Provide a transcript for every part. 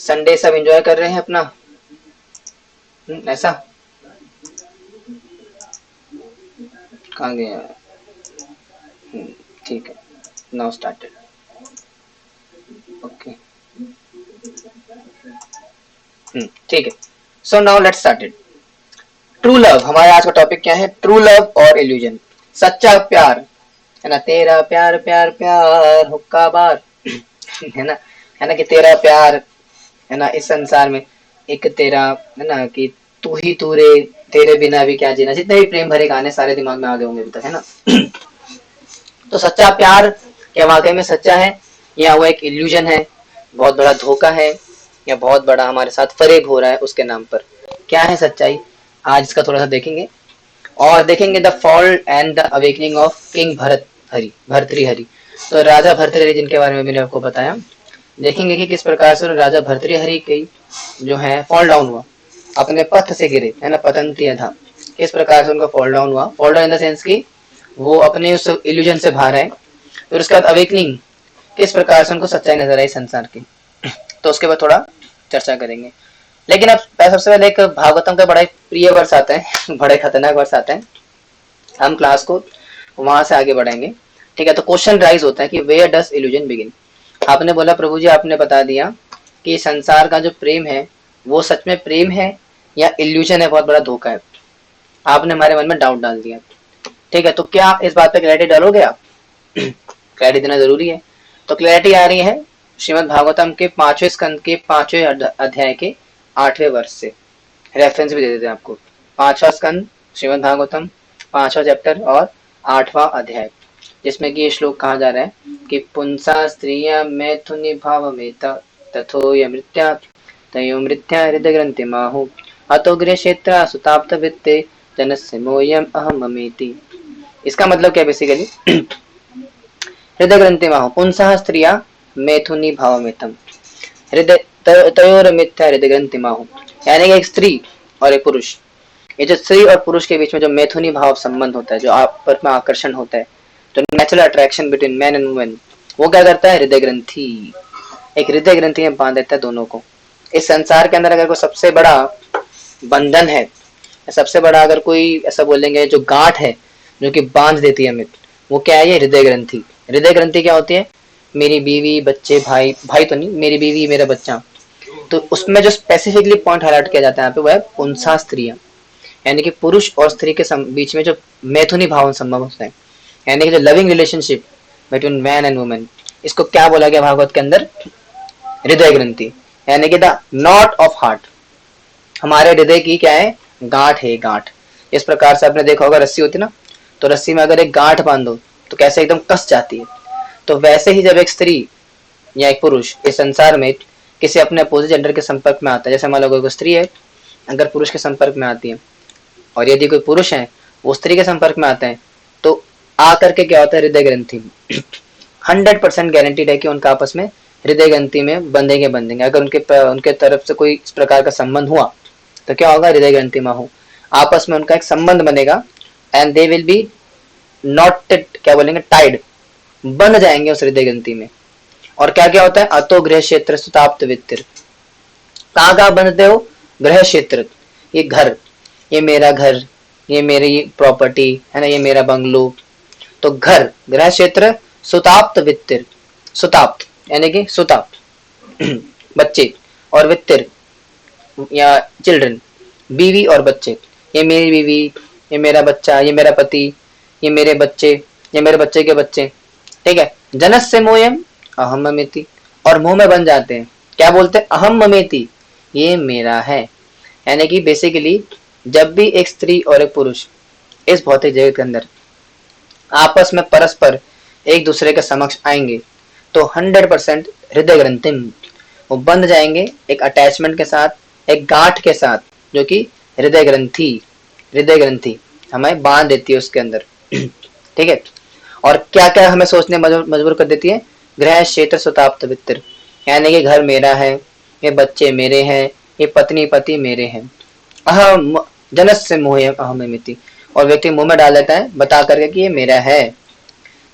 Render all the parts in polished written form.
Sunday सब enjoy कर रहे हैं अपना। ऐसा कहाँ गया? ठीक है, नाउ स्टार्टेड। ओके, ठीक है। So now let's started. True love, हमारा आज का टॉपिक क्या है? ट्रू लव और इल्यूजन, सच्चा प्यार, है ना। तेरा प्यार प्यार प्यार हुक्का बार है ना कि तेरा प्यार, है ना, इस संसार में एक तेरा, है ना, कि तू ही तू रे, तेरे बिना भी क्या जीना, जितने भी प्रेम भरे गाने सारे दिमाग में आ गए होंगे अभी तक, है ना। तो सच्चा प्यार क्या वाकई में सच्चा है, या वो एक इल्यूजन है, बहुत बड़ा धोखा है, या बहुत बड़ा हमारे साथ फरेब हो रहा है उसके नाम पर? क्या है सच्चाई? आज इसका थोड़ा सा देखेंगे, और देखेंगे the fall and the awakening of king Bhartrihari. तो राजा भर्तृहरि जिनके बारे में मैंने आपको बताया, देखेंगे कि किस प्रकार से राजा भर्तृहरि की जो है फॉल डाउन हुआ, अपने पथ से गिरे, है ना, पतंती था। किस प्रकार से उनका फॉल डाउन हुआ, fall down in the sense की वो अपने उस इल्यूजन से बाहर आए। फिर उसके बाद अवेकनिंग, किस प्रकार से उनको सच्चाई नजर आई संसार की, तो उसके बाद थोड़ा चर्चा करेंगे। लेकिन अब सबसे पहले एक भागवतम का बड़ा प्रिय वर्ष आता है बड़े खतरनाक वर्ष आता है, हम क्लास को वहां से आगे बढ़ाएंगे। ठीक है, तो क्वेश्चन राइज होता है कि वेयर डस इल्यूजन बिगिन। आपने बोला प्रभु जी, आपने बता दिया कि संसार का जो प्रेम है वो सच में प्रेम है या इल्यूजन है, बहुत बड़ा धोखा है। आपने हमारे मन में डाउट डाल दिया। ठीक है, तो क्या आप इस बात पे क्लैरिटी डालोगे? आप क्लैरिटी देना जरूरी है। तो क्लैरिटी आ रही है श्रीमद् भागवतम के 5वें स्कंद के 5वें अध्याय के 8वें वर्ष से। रेफरेंस भी दे देते हैं आपको, 5वां स्कंद श्रीमद् भागवतम, 5वां चैप्टर और 8वां अध्याय, जिसमें कि ये श्लोक कहा जा रहा है कि पुंसा स्त्रिया मैथुनि भावमेत तथोय मृत्या तयो मृत्या हृदय ग्रंथि माहु अतो गृह क्षेत्र सुताप्त वित्ते जनस्य मोयम अहम ममेति। इसका मतलब क्या बेसिकली? हृदय ग्रंथि माहु पुंसा स्त्रिया मैथुनि भावमेतम हृदय तयोर मिथ्या हृदय ग्रंथि माहु, यानी कि एक स्त्री और एक पुरुष, ये जो स्त्री और पुरुष के बीच में जो मैथुनी भाव संबंध होता है, जो आपस में आकर्षण होता है, जो natural attraction between man and women, वो क्या करता है? हृदय ग्रंथि, एक हृदय ग्रंथि में बांध देता है दोनों को। इस संसार के अंदर अगर कोई सबसे बड़ा बंधन है, सबसे बड़ा अगर कोई ऐसा बोलेंगे जो गांठ है जो कि बांध देती है हमें, वो क्या है? ये हृदय ग्रंथि। हृदय ग्रंथि क्या होती है? मेरी बीवी बच्चे, भाई भाई तो नहीं, मेरी बीवी मेरा बच्चा। तो उसमें जो स्पेसिफिकली पॉइंट हाईलाइट किया जाता है यहाँ पे वो है पुंसा स्त्रियां, यानी कि पुरुष और स्त्री के बीच में जो मैथुनी भाव संभव होता है, यानी कि जो loving relationship between man and women, इसको क्या बोला गया भागवत के अंदर? हृदय ग्रंथि, यानी कि द नॉट ऑफ हार्ट, हमारे हृदय की क्या है? गांठ है, गांठ। इस प्रकार से आपने देखा होगा रस्सी होती ना, तो रस्सी में अगर एक गांठ बांधो तो कैसे एकदम कस जाती है। तो वैसे ही जब एक स्त्री या एक पुरुष इस संसार में किसी अपने अपोजिट जेंडर के संपर्क में आता है, जैसे मान लो कोई स्त्री है अगर पुरुष के संपर्क में आती है, और यदि कोई पुरुष है वो स्त्री के संपर्क में आते हैं, तो आकर के क्या होता है? हृदय ग्रंथि 100% गारंटीड है कि उनका आपस में हृदय ग्रंथि में बंधेंगे। अगर उनके तरफ से कोई इस प्रकार का संबंध हुआ तो क्या होगा? हृदय ग्रंथि में हो, आपस में उनका एक संबंध बनेगा, and they will be not, क्या बोलेंगे, टाइड, बंध जाएंगे उस हृदय ग्रंथि में। और क्या क्या होता है? अतो गृह क्षेत्र सुताप्त वित्तिर, कहाँ बंधते हो? गृह क्षेत्र, ये घर, ये मेरा घर, ये मेरी प्रॉपर्टी है ना, ये मेरा बंगलो। तो घर, गृह क्षेत्र, सुताप्त वित्तिर, सुताप्त यानी कि सुताप्त बच्चे, और वित्तिर या चिल्ड्रन, बीवी और बच्चे, ये मेरी बीवी, ये मेरा बच्चा, ये मेरा पति, ये मेरे बच्चे, ये मेरे बच्चे के बच्चे। ठीक है, जनस्य मोयम अहम ममेति, और मुंह में बन जाते हैं, क्या बोलते हैं? अहम ममेति, ये मेरा है। यानी कि बेसिकली जब भी एक स्त्री और एक पुरुष इस भौतिक जगत के अंदर आपस में परस्पर एक दूसरे के समक्ष आएंगे तो 100% हृदय ग्रंथि वो बंध जाएंगे, एक अटैचमेंट के साथ, एक गांठ के साथ, जो कि हृदय ग्रंथि हमें बांध देती है उसके अंदर। ठीक है, और क्या क्या हमें सोचने मजबूर कर देती है? गृह क्षेत्र सुताप्त वित्तर, यानी कि घर मेरा है, ये बच्चे मेरे हैं, ये पत्नी पति मेरे हैं। अहम जनस्य मोह अहमिति, और व्यक्ति मुंह में डाल देता है बता करके कि ये मेरा है।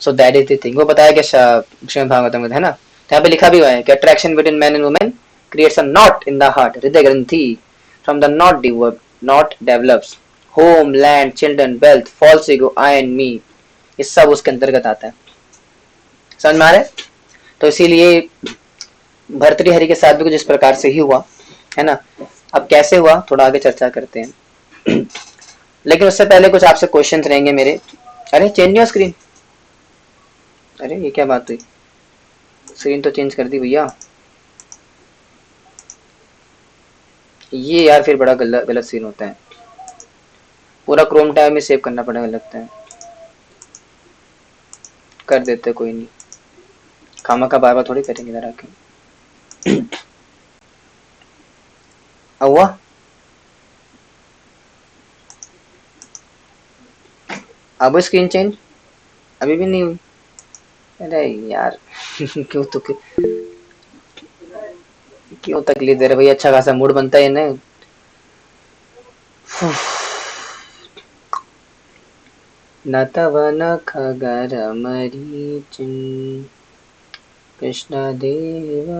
So that is the thing, वो बताया कि श्रीमद् भागवतम में है ना, यहाँ पे लिखा भी हुआ है कि attraction between man and women creates a knot in the heart, हृदय ग्रंथि. From the knot develops home, land, children, wealth, false ego, I and me. ये सब उसके अंतर्गत आता है. समझ में आ रहा है? तो इसीलिए भर्तृहरि के साथ भी कुछ इस प्रकार से ही हुआ है ना. अब कैसे हुआ थोड़ा आगे चर्चा करते हैं. लेकिन उससे पहले कुछ आपसे क्वेश्चंस रहेंगे मेरे. अरे चेंज योर स्क्रीन. अरे ये क्या बात हुई, स्क्रीन तो चेंज कर दी भैया. ये यार फिर बड़ा गलत सीन होता है. पूरा क्रोम टैब में सेव करना पड़ेगा लगता है. कर देते कोई नहीं, खामा का बार बार थोड़ी करेंगे इधर आके. हुआ अब स्क्रीन चेंज अभी भी नहीं हुई. अरे यार क्यों तकलीफ दे रहे भैया. अच्छा खासा मूड बनता है ना. न तव न खगर मरीचिन कृष्ण देव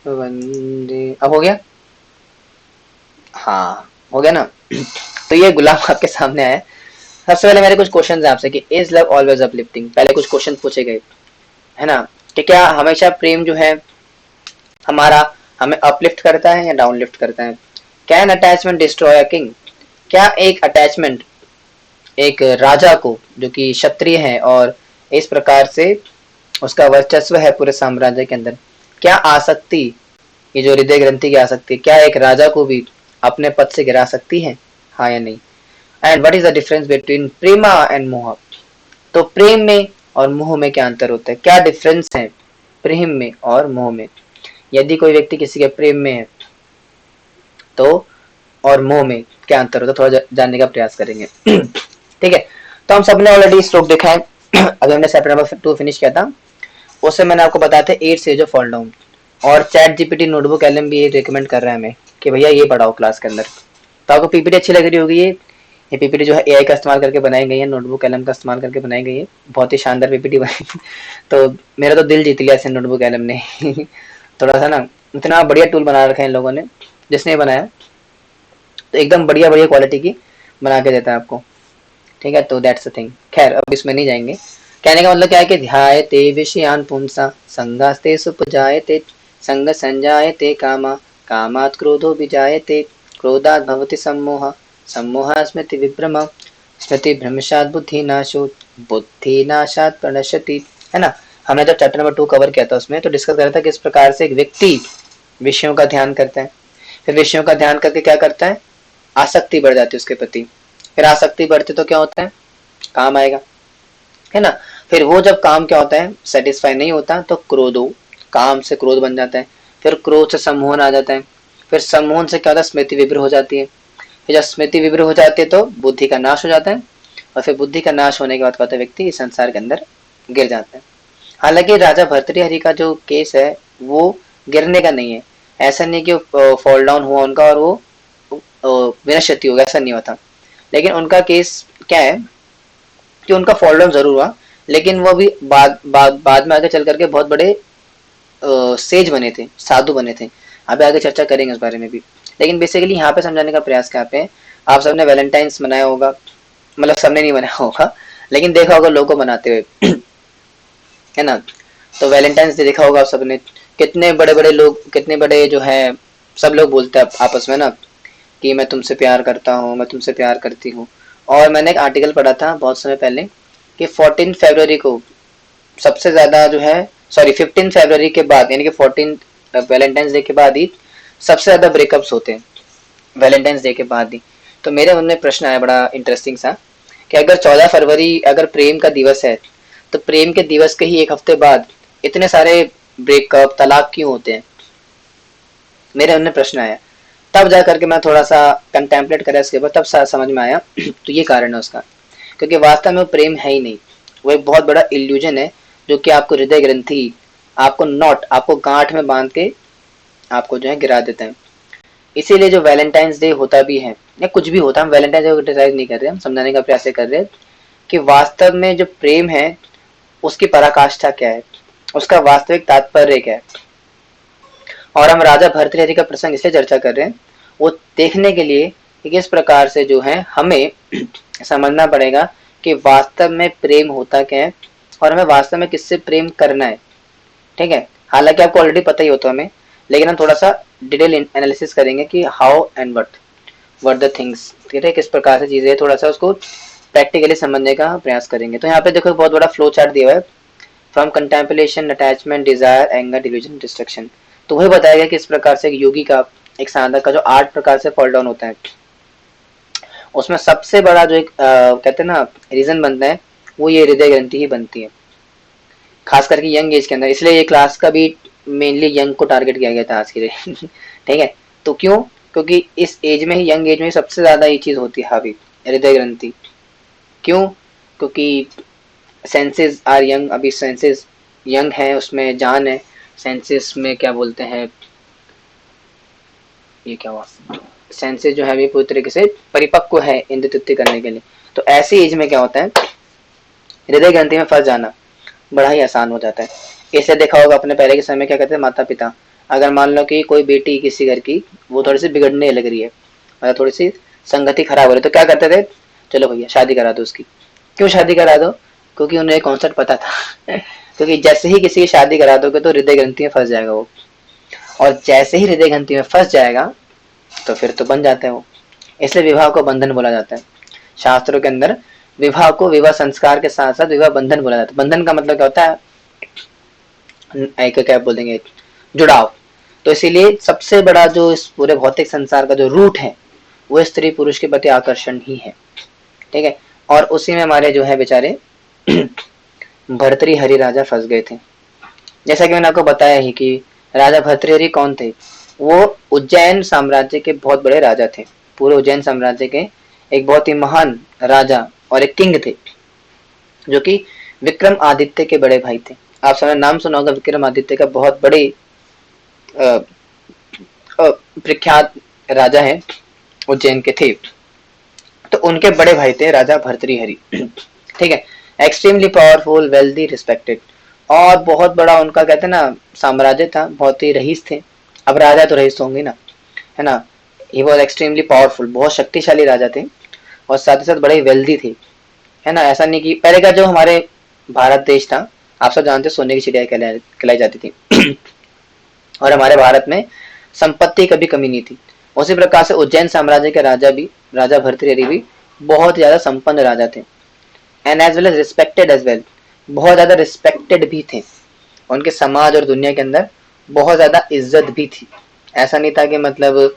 वंदे. अब हो गया. हाँ हो गया ना. तो ये गुलाम आपके सामने आया. सबसे पहले मेरे कुछ क्वेश्चन है आपसे कि इज लव ऑलवेज अपलिफ्टिंग. पहले कुछ क्वेश्चन पूछे गए है ना कि क्या हमेशा प्रेम जो है हमारा हमें अपलिफ्ट करता है या डाउनलिफ्ट करता है. Can attachment destroy a king. क्या एक अटैचमेंट एक राजा को जो कि क्षत्रिय है और इस प्रकार से उसका वर्चस्व है पूरे साम्राज्य के अंदर, क्या आसक्ति ये जो हृदय ग्रंथि की आसक्ति क्या एक राजा को भी अपने पद से गिरा सकती है, हाँ या नहीं. And what is the difference between Prema and मोह. तो प्रेम में और मोह में क्या अंतर होता है, क्या डिफरेंस है प्रेम में और मोह में. यदि कोई व्यक्ति किसी के प्रेम में है तो और मोह में क्या अंतर होता है थोड़ा जानने का प्रयास करेंगे. ठीक है. तो हम सबने ऑलरेडी श्लोक देखा है. अभी हमने चैप्टर नंबर 2 फिनिश किया था. उससे मैंने आपको बताया था 8 स्टेज ऑफ फॉल डाउन. और चैट जीपीटी नोटबुक एलएम भी ये रिकमेंड कर रहा है हमें कि भैया ये पढ़ाओ क्लास के अंदर. तो आपको पीपीटी अच्छी लग रही होगी. ये पीपीटी जो है एआई का इस्तेमाल करके बनाई गई है, नोटबुक एलएम का इस्तेमाल करके बनाई गई है. बहुत ही शानदार पीपीटी बनी. तो मेरा तो दिल जीत लिया ऐसे नोटबुक एलएम ने. थोड़ा सा ना इतना बढ़िया टूल बना रखा है इन लोगों ने. जिसने बनाया तो एकदम बढ़िया बढ़िया क्वालिटी की बना के देता है आपको. ठीक है. तो दैट्स द थिंग. खैर अब इसमें नहीं जाएंगे. कहने का मतलब क्या है कि ध्यायते विषयान पुंसा संगास्ते सुपजायते संग संजायते कामा कामात् क्रोधो विजायते क्रोधात् भवति सम्मोह सम्मोहः स्मृति विभ्रम स्मृति भ्रंशात् बुद्धिनाशो बुद्धिनाशात् प्रणश्यति. है ना. हमने जब चैप्टर नंबर 2 कवर किया था उसमें तो डिस्कस कर रहा था किस प्रकार से एक व्यक्ति विषयों का ध्यान करता है. फिर विषयों का ध्यान करके क्या करता है, आसक्ति बढ़ जाती है उसके प्रति. फिर आसक्ति बढ़ती तो क्या होता है, काम आएगा. है ना. फिर वो जब काम क्या होता है सेटिस्फाई नहीं होता तो क्रोधो काम से क्रोध बन जाता है. फिर क्रोध से सम्मोहन आ जाता है. फिर सम्मोहन से क्या होता है स्मृति विभ्र हो जाती है. फिर जब स्मृति विभ्र हो जाती है तो बुद्धि का नाश हो जाता है. और फिर बुद्धि का नाश होने के बाद क्या होता है व्यक्ति इस संसार के अंदर गिर जाता है. हालांकि राजा भर्तृहरि का जो केस है वो गिरने का नहीं है. ऐसा नहीं कि फॉल डाउन हुआ उनका और वो विनश्यति हो गया, ऐसा नहीं हुआ था. लेकिन उनका केस क्या है कि उनका फॉल डाउन जरूर हुआ लेकिन वो भी बाद में आगे चल करके बहुत बड़े सेज बने थे, साधु बने थे. अभी आगे चर्चा करेंगे उस बारे में भी. लेकिन बेसिकली यहाँ पे समझाने का प्रयास क्या पे आप सबने वैलेंटाइंस मनाया होगा, मतलब सबने नहीं मनाया होगा लेकिन देखा होगा लोगों को मनाते हुए. है ना. तो वैलेंटाइंस डे देखा होगा आप सबने. कितने बड़े बड़े लोग, कितने बड़े जो है सब लोग बोलते हैं आपस में ना कि मैं तुमसे प्यार करता हूँ, मैं तुमसे प्यार करती हूँ. और मैंने एक आर्टिकल पढ़ा था बहुत समय पहले कि 14 फरवरी को सबसे ज्यादा जो है 15 फरवरी के बाद यानी कि 14 वैलेंटाइंस डे के बाद ही सबसे ज्यादा ब्रेकअप्स होते हैं वैलेंटाइंस डे के बाद ही. तो मेरे मन में प्रश्न आया बड़ा इंटरेस्टिंग सा कि अगर 14 फरवरी अगर प्रेम का दिवस है तो प्रेम के दिवस के ही एक हफ्ते बाद इतने सारे ब्रेकअप तलाक क्यों होते हैं. मेरे मन में प्रश्न आया. तब जा करके मैं थोड़ा सा कंटेम्पलेट करा इसके बाद तब समझ में आया तो ये कारण है उसका. क्योंकि वास्तव में वो प्रेम है ही नहीं, वो एक बहुत बड़ा इल्यूजन है जो कि आपको हृदय ग्रंथि आपको नॉट आपको गांठ में बांध के आपको जो है गिरा देता है. इसीलिए जो वैलेंटाइंस डे होता भी है या कुछ भी होता है, हम वैलेंटाइंस डे को क्रिटिसाइज नहीं कर रहे, हम समझाने का प्रयास कर रहे हैं कि वास्तव में जो प्रेम है उसकी पराकाष्ठा क्या है, उसका वास्तविक तात्पर्य क्या है. और हम राजा भर्तृहरि का प्रसंग इसलिए चर्चा कर रहे हैं, वो देखने के लिए कि किस प्रकार से जो है हमें समझना पड़ेगा कि वास्तव में प्रेम होता क्या है और हमें वास्तव में किससे प्रेम करना है। ठीक है, हालांकि आपको ऑलरेडी पता ही होता हमें, लेकिन हम थोड़ा सा डिटेल एनालिसिस करेंगे कि how and what the things, ठीक है, किस प्रकार से चीजें, थोड़ा सा उसको प्रैक्टिकली समझने का प्रयास करेंगे। तो यहाँ पे देखो बहुत बड़ा फ्लो चार्ट दिया हुआ है, from contemplation, attachment, desire, anger, delusion, destruction. तो वही बताया गया कि इस प्रकार से एक योगी का, एक साधक का जो 8 प्रकार से फॉल डाउन होता है, उसमें सबसे बड़ा जो एक कहते हैं ना रीजन बनता है, वो ये हृदय ग्रंथि ही बनती है, खास करके यंग एज के अंदर। इसलिए ये क्लास का भी मेनली यंग को टारगेट किया गया था आज के लिए। ठीक है, तो क्यों? क्योंकि इस एज में ही, यंग एज में ही सबसे ज्यादा ये चीज होती है हावी, हृदय ग्रंथि। क्यों? क्योंकि सेंसेस आर यंग, अभी सेंसेस यंग है, उसमें जान है, सेंसेस में क्या बोलते हैं, ये क्या हुआ, सेंसेस जो है अभी पूरी तरीके से परिपक्व है इंद्रिय करने के लिए। तो ऐसी एज में क्या होता है, हृदय ग्रंथि में फंस जाना बड़ा ही आसान हो जाता है। इसे देखा होगा अपने पहले के समय, क्या कहते हैं माता पिता, अगर मान लो कि कोई बेटी किसी घर की वो थोड़ी सी बिगड़ने लग रही है, मतलब थोड़ी सी संगति खराब हो रही है, तो क्या करते थे, चलो भैया शादी करा दो उसकी। क्यों शादी करा दो? क्योंकि उन्हें कॉन्सेप्ट पता था। क्योंकि जैसे ही किसी की शादी करा दोगे तो हृदय ग्रंथि में फंस जाएगा वो, और जैसे ही हृदय ग्रंथि में फंस जाएगा तो फिर तो बन जाता है वो। इसलिए विवाह को बंधन बोला जाता है शास्त्रों के अंदर। विवाह को विवाह संस्कार के साथ साथ विवाह बंधन बोला जाता है। बंधन का मतलब क्या होता है, एक क्या बोल देंगे, जुड़ाव। तो इसीलिए सबसे बड़ा जो इस पूरे भौतिक संसार का जो रूट है वो स्त्री पुरुष के प्रति आकर्षण ही है। ठीक है, और उसी में हमारे जो है बेचारे भर्तृहरि राजा फंस गए थे। जैसा कि मैंने आपको बताया ही कि राजा भर्तृहरि कौन थे, वो उज्जैन साम्राज्य के बहुत बड़े राजा थे। पूरे उज्जैन साम्राज्य के एक बहुत ही महान राजा और एक किंग थे, जो कि विक्रम आदित्य के बड़े भाई थे। आप सबने नाम सुना होगा विक्रम आदित्य का, बहुत बड़े प्रख्यात राजा है, उज्जैन के थे। तो उनके बड़े भाई थे राजा भर्तृहरि। ठीक है, एक्सट्रीमली पावरफुल, वेल्दी, रिस्पेक्टेड, और बहुत बड़ा उनका कहते हैं ना साम्राज्य था, बहुत ही रईस थे। अब राजा तो रईस होंगे ना, है ना। ही वॉज एक्सट्रीमली पावरफुल, बहुत शक्तिशाली राजा थे, और साथ ही साथ बड़े वेल्दी थे, है ना। ऐसा नहीं कि पहले का जो हमारे भारत देश था, आप सब जानते सोने की चिड़िया कहलाई जाती थी। और हमारे भारत में संपत्ति कभी कमी नहीं थी। उसी प्रकार से उज्जैन साम्राज्य के राजा भी, राजा भर्तृहरि भी बहुत ज्यादा संपन्न राजा थे, and as well as respected as well, बहुत ज्यादा रिस्पेक्टेड भी थे। उनके समाज और दुनिया के अंदर बहुत ज्यादा इज्जत भी थी। ऐसा नहीं था कि मतलब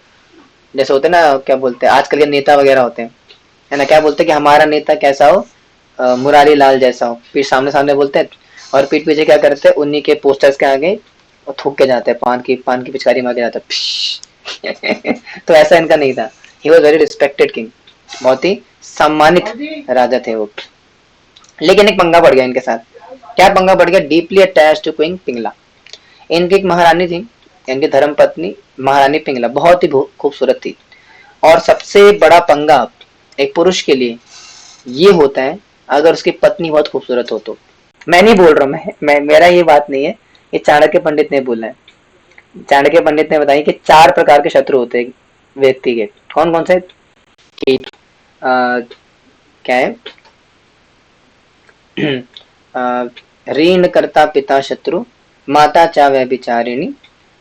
जैसे होते ना, क्या बोलते हैं आजकल के नेता वगैरह होते हैं, है ना, क्या बोलते हैं कि हमारा नेता कैसा हो, मुरारी लाल जैसा हो, फिर सामने सामने बोलते हैं, और पीठ पीछे क्या करते हैं, उन्हीं के पोस्टर्स के आगे और थूक के जाते हैं, पान की पिचकारी मार के जाता है। तो ऐसा इनका नहीं था। He was very respected king, बहुत ही सम्मानित राजा थे वो। लेकिन एक पंगा पड़ गया इनके साथ। क्या पंगा पड़ गया? Deeply attach to queen Pingala. इनकी एक महारानी थी, इनकी धर्म पत्नी महारानी पिंगला, बहुत ही खूबसूरत थी। और सबसे बड़ा पंगा एक पुरुष के लिए ये होता है अगर उसकी पत्नी बहुत खूबसूरत हो तो। मैं नहीं बोल रहा हूँ, मैं मेरा ये बात नहीं है, ये चाणक्य पंडित ने बोला है। चाणक्य पंडित ने बताया कि 4 प्रकार के शत्रु होते हैं व्यक्ति के। कौन कौन से? कि क्या है, ऋण करता पिता शत्रु, माता चा व्यभिचारिणी,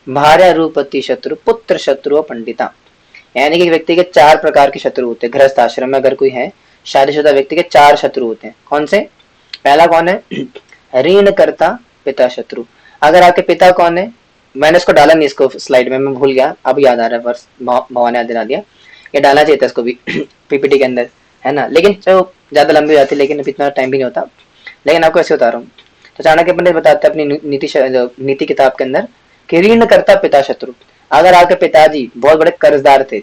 भार्या रूपति शत्रु, पुत्र शत्रु और पंडिता। यानी कि व्यक्ति के 4 प्रकार के शत्रु होते हैं। गृहस्थ आश्रम में अगर कोई है, शादीशुदा व्यक्ति के 4 शत्रु होते हैं। कौन से? पहला कौन है? ऋण करता पिता शत्रु। अगर आपके पिता कौन है, मैंने इसको डाला नहीं, इसको स्लाइड में मैं भूल गया, अब याद आ रहा है, वर्ष भगवान याद दिला दिया, ये डालना चाहिए था इसको भी पीपीटी के अंदर, है ना। लेकिन जो ज्यादा लंबी हो जाती है, लेकिन इतना टाइम भी नहीं होता, लेकिन आपको ऐसे बता रहा हूँ। तो चाणक्य पंडित बताते हैं अपनी नीति किताब के अंदर कि ऋण करता पिता शत्रु। अगर आपके पिताजी बहुत बड़े कर्जदार थे,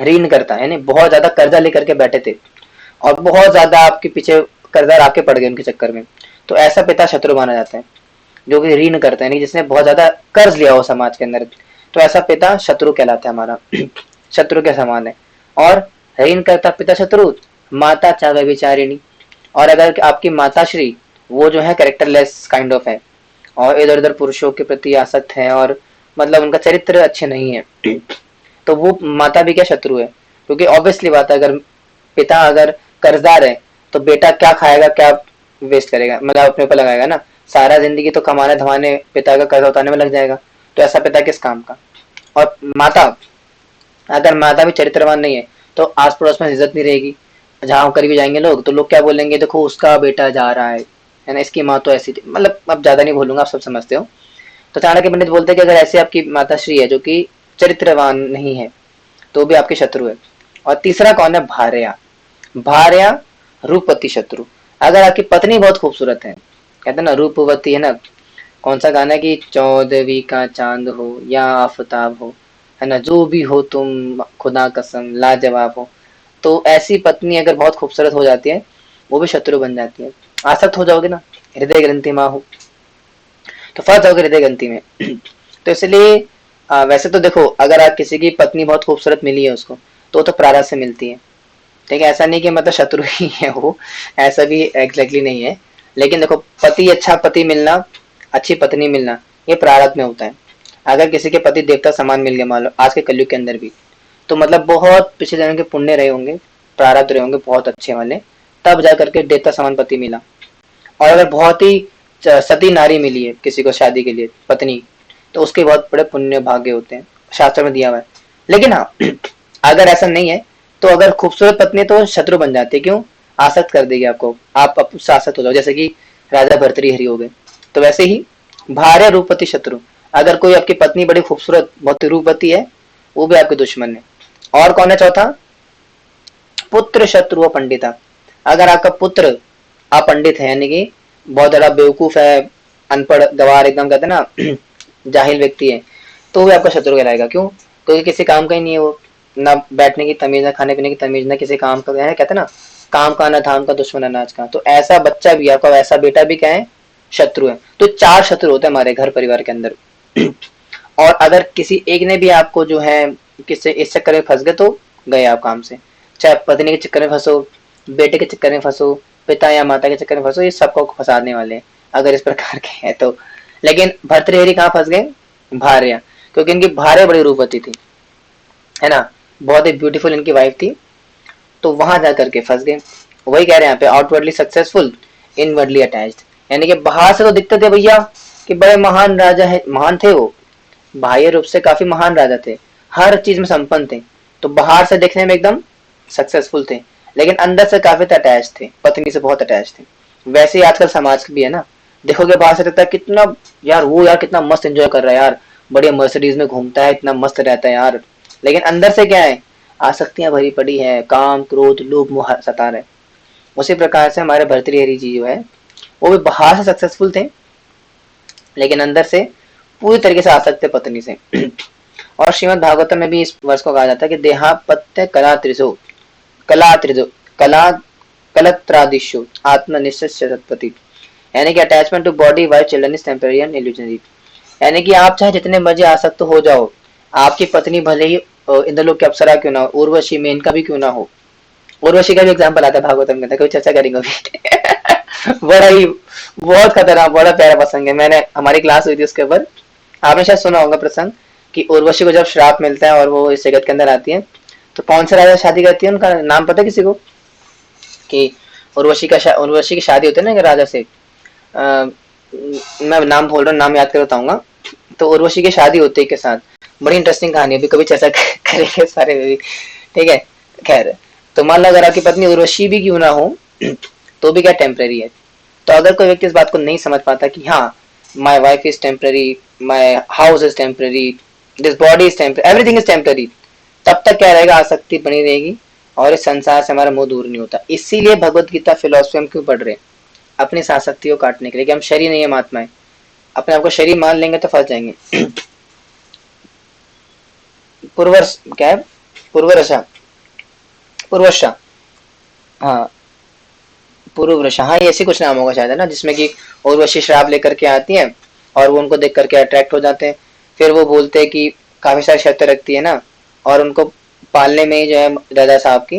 ऋण करता यानी बहुत ज्यादा कर्जा लेकर के बैठे थे, और बहुत ज्यादा आपके पीछे कर्जदार आपके पड़ गए उनके चक्कर में, तो ऐसा पिता शत्रु माना जाता है। जो कि ऋण करता है, जिसने बहुत ज्यादा कर्ज लिया हो समाज के अंदर, तो ऐसा पिता शत्रु कहलाता है हमारा। शत्रु के समान है। और ऋण करता पिता शत्रु, माता चा व्यभिचारिणी। और अगर आपकी माताश्री वो जो है कैरेक्टरलेस काइंड ऑफ है, और इधर उधर पुरुषों के प्रति आसक्त है, और मतलब उनका चरित्र अच्छे नहीं है, तो वो माता भी क्या शत्रु है, क्योंकि ऑब्वियसली बात है, अगर पिता अगर कर्जदार है तो बेटा क्या खाएगा, क्या वेस्ट करेगा, मतलब अपने ऊपर लगाएगा ना, सारा जिंदगी तो कमाने धमाने पिता का कर्ज उतारने में लग जाएगा, तो ऐसा पिता किस काम का। और माता, अगर माता भी चरित्रवान नहीं है तो आस पड़ोस में इज्जत नहीं रहेगी, जहाँ कर भी जाएंगे लोग तो लोग क्या बोलेंगे, देखो उसका बेटा जा रहा है ना, इसकी माँ तो ऐसी थी, मतलब अब ज्यादा नहीं बोलूंगा, आप सब समझते हो। तो चाणक्य पंडित बोलते हैं कि अगर ऐसे आपकी माताश्री है जो कि चरित्रवान नहीं है तो भी आपके शत्रु है। और तीसरा कौन है, भार्या। भार्या रूपवती शत्रु। अगर आपकी पत्नी बहुत खूबसूरत है, कहते हैं ना रूपवती है ना, कौन सा गाना है कि 14वीं का चांद हो या आफताब हो, है ना, जो भी हो तुम खुदा कसम लाजवाब हो, तो ऐसी पत्नी अगर बहुत खूबसूरत हो जाती है वो भी शत्रु बन जाती है, आसक्त हो जाओगे ना, हृदय ग्रंथि माँ हो तो फंस जाओगे हृदय ग्रंथि में। तो इसलिए वैसे तो देखो, अगर आप किसी की पत्नी बहुत खूबसूरत मिली है उसको, तो प्रारब्ध से मिलती है, ठीक है, ऐसा नहीं कि मतलब शत्रु ही है वो, ऐसा भी एग्जैक्टली नहीं है। लेकिन देखो, पति अच्छा पति मिलना, अच्छी पत्नी मिलना, ये प्रारब्ध में होता है। अगर किसी के पति देवता समान मिल गया मान लो आज के कलयुग के अंदर भी, तो मतलब बहुत पिछले जन्म के पुण्य रहे होंगे, प्रारब्ध रहे होंगे बहुत अच्छे वाले, तब जा करके देवता समान पति मिला। और अगर बहुत ही सती नारी मिली है किसी को शादी के लिए पत्नी, तो उसके बहुत बड़े पुण्य भाग्य होते हैं, शास्त्र में दिया हुआ है। लेकिन हाँ, अगर ऐसा नहीं है तो अगर खूबसूरत पत्नी तो शत्रु बन जाती है, क्यों, आसक्त कर देगी आपको, आप उससे आसक्त हो जाओ, जैसे कि राजा भर्तृहरि हो गए। तो वैसे ही भार्य रूपवती शत्रु, अगर कोई आपकी पत्नी बड़ी खूबसूरत बहुत रूपवती है, वो भी आपके दुश्मन है। और कौन है चौथा, पुत्र शत्रु व पंडिता। अगर आपका पुत्र अपंडित है, यानी कि बहुत बड़ा बेवकूफ है, अनपढ़ गवार एकदम, कहते हैं ना जाहिल व्यक्ति है, तो वो आपका शत्रु कहलाएगा। क्यों, क्योंकि किसी काम का ही नहीं है वो, ना बैठने की तमीज, ना खाने पीने की तमीज, ना किसी काम का है, कहते हैं ना काम का ना धाम का दुश्मन अनाज का। तो ऐसा बच्चा भी आपका, वैसा बेटा भी क्या है, शत्रु है। तो 4 शत्रु होते हैं हमारे घर परिवार के अंदर। और अगर किसी एक ने भी आपको जो है किससे इस चक्कर में फंस गए तो गए आप काम से, चाहे पत्नी के चक्कर में फंसो, बेटे के चक्कर में फंसो, पिता या माता के चक्कर में फंसो, ये सबको फंसाने वाले हैं अगर इस प्रकार के है तो। लेकिन भर्तृहरि कहाँ फंस गए, भार्या, क्योंकि इनकी भार्या बड़ी रूपवती थी, है ना, बहुत ही ब्यूटीफुल इनकी वाइफ थी, तो वहां जाकर के फंस गए। वही कह रहे हैं यहाँ पे, आउटवर्डली सक्सेसफुल इनवर्डली अटैच्ड, यानी कि बाहर से तो दिखते थे भैया कि बड़े महान राजा है, महान थे वो, बाह्य रूप से काफी महान राजा थे, हर चीज में संपन्न थे, तो बाहर से देखने में एकदम सक्सेसफुल थे, लेकिन अंदर से काफी अटैच थे, पत्नी से बहुत अटैच थे। वैसे ही आजकल समाज भी है ना, देखोगे बाहर से लगता है कितना यार, वो यार कितना मस्त एंजॉय कर रहा है यार, बढ़िया मर्सिडीज में घूमता है, इतना मस्त रहता है यार, लेकिन अंदर से क्या है, आसक्तियां भरी पड़ी है, काम क्रोध लोभ मोह सता रहे। उसी प्रकार से हमारे भर्तृहरि जी जो है, वो भी बाहर से सक्सेसफुल थे, लेकिन अंदर से पूरी तरीके से आसक्त थे पत्नी से। और श्रीमद् भागवतम में भी इस वर्ष को कहा जाता है कि देहापत्य कला त्रिजो, कला त्रिजो, कला कलत्रादिशु आत्मनिश्चित सतपति, यानी कि attachment to body wife children is temporary and illusionary. यानी कि आप चाहे जितने मर्जी आसक्त हो जाओ, आपकी पत्नी भले ही इंद्रलोक की अप्सरा क्यों ना हो, उर्वशी मेनका भी क्यों ना हो, उर्वशी का भी एग्जाम्पल आता है भागवतम के अंदर, कोई चर्चा करेंगे अभी। बड़ा ही बहुत खतरनाक, बड़ा प्यारा प्रसंग है, मैंने हमारी क्लास हुई थी उसके ऊपर, आपने शायद सुना होगा प्रसंग कि उर्वशी को जब श्राप मिलता है और वो इस जगत के अंदर आती है, तो कौन से राजा शादी करती है, उनका नाम पता है किसी को, कि उर्वशी की शादी होती है ना राजा से, मैं नाम बोल रहा हूँ, नाम याद कर बताऊंगा। तो उर्वशी की शादी होती है के साथ, बड़ी इंटरेस्टिंग कहानी है, अभी कभी चर्चा करेंगे इस बारे में भी, ठीक है। खैर, तो मान लो अगर आपकी पत्नी उर्वशी भी क्यों ना हो, तो भी क्या टेम्परेरी है। तो अगर कोई व्यक्ति इस बात को नहीं समझ पाता कि हाँ, my wife is temporary, my house is temporary, this body is temporary, everything is temporary, तब तक क्या रहेगा, आसक्ति बनी रहेगी और इस संसार से हमारा मुंह दूर नहीं होता। इसीलिए भगवत गीता फिलोसफी हम क्यों पढ़ रहे हैं, अपनी आसक्ति को काटने के लिए, कि हम शरीर नहीं है महात्माएं, अपने आपको शरीर मान लेंगे तो फंस जाएंगे। पूर्वर्ष क्या है, पूर्वरशा, पूर्वशा, हाँ पूर्ववृषा, हाँ ये ऐसी कुछ नाम होगा शायद, है ना, जिसमें कि उर्वशी श्राप लेकर के आती है और वो उनको देख करके अट्रैक्ट हो जाते हैं, फिर वो बोलते हैं कि काफी सारी शर्तें रखती है ना, और उनको पालने में ही जो है राजा साहब की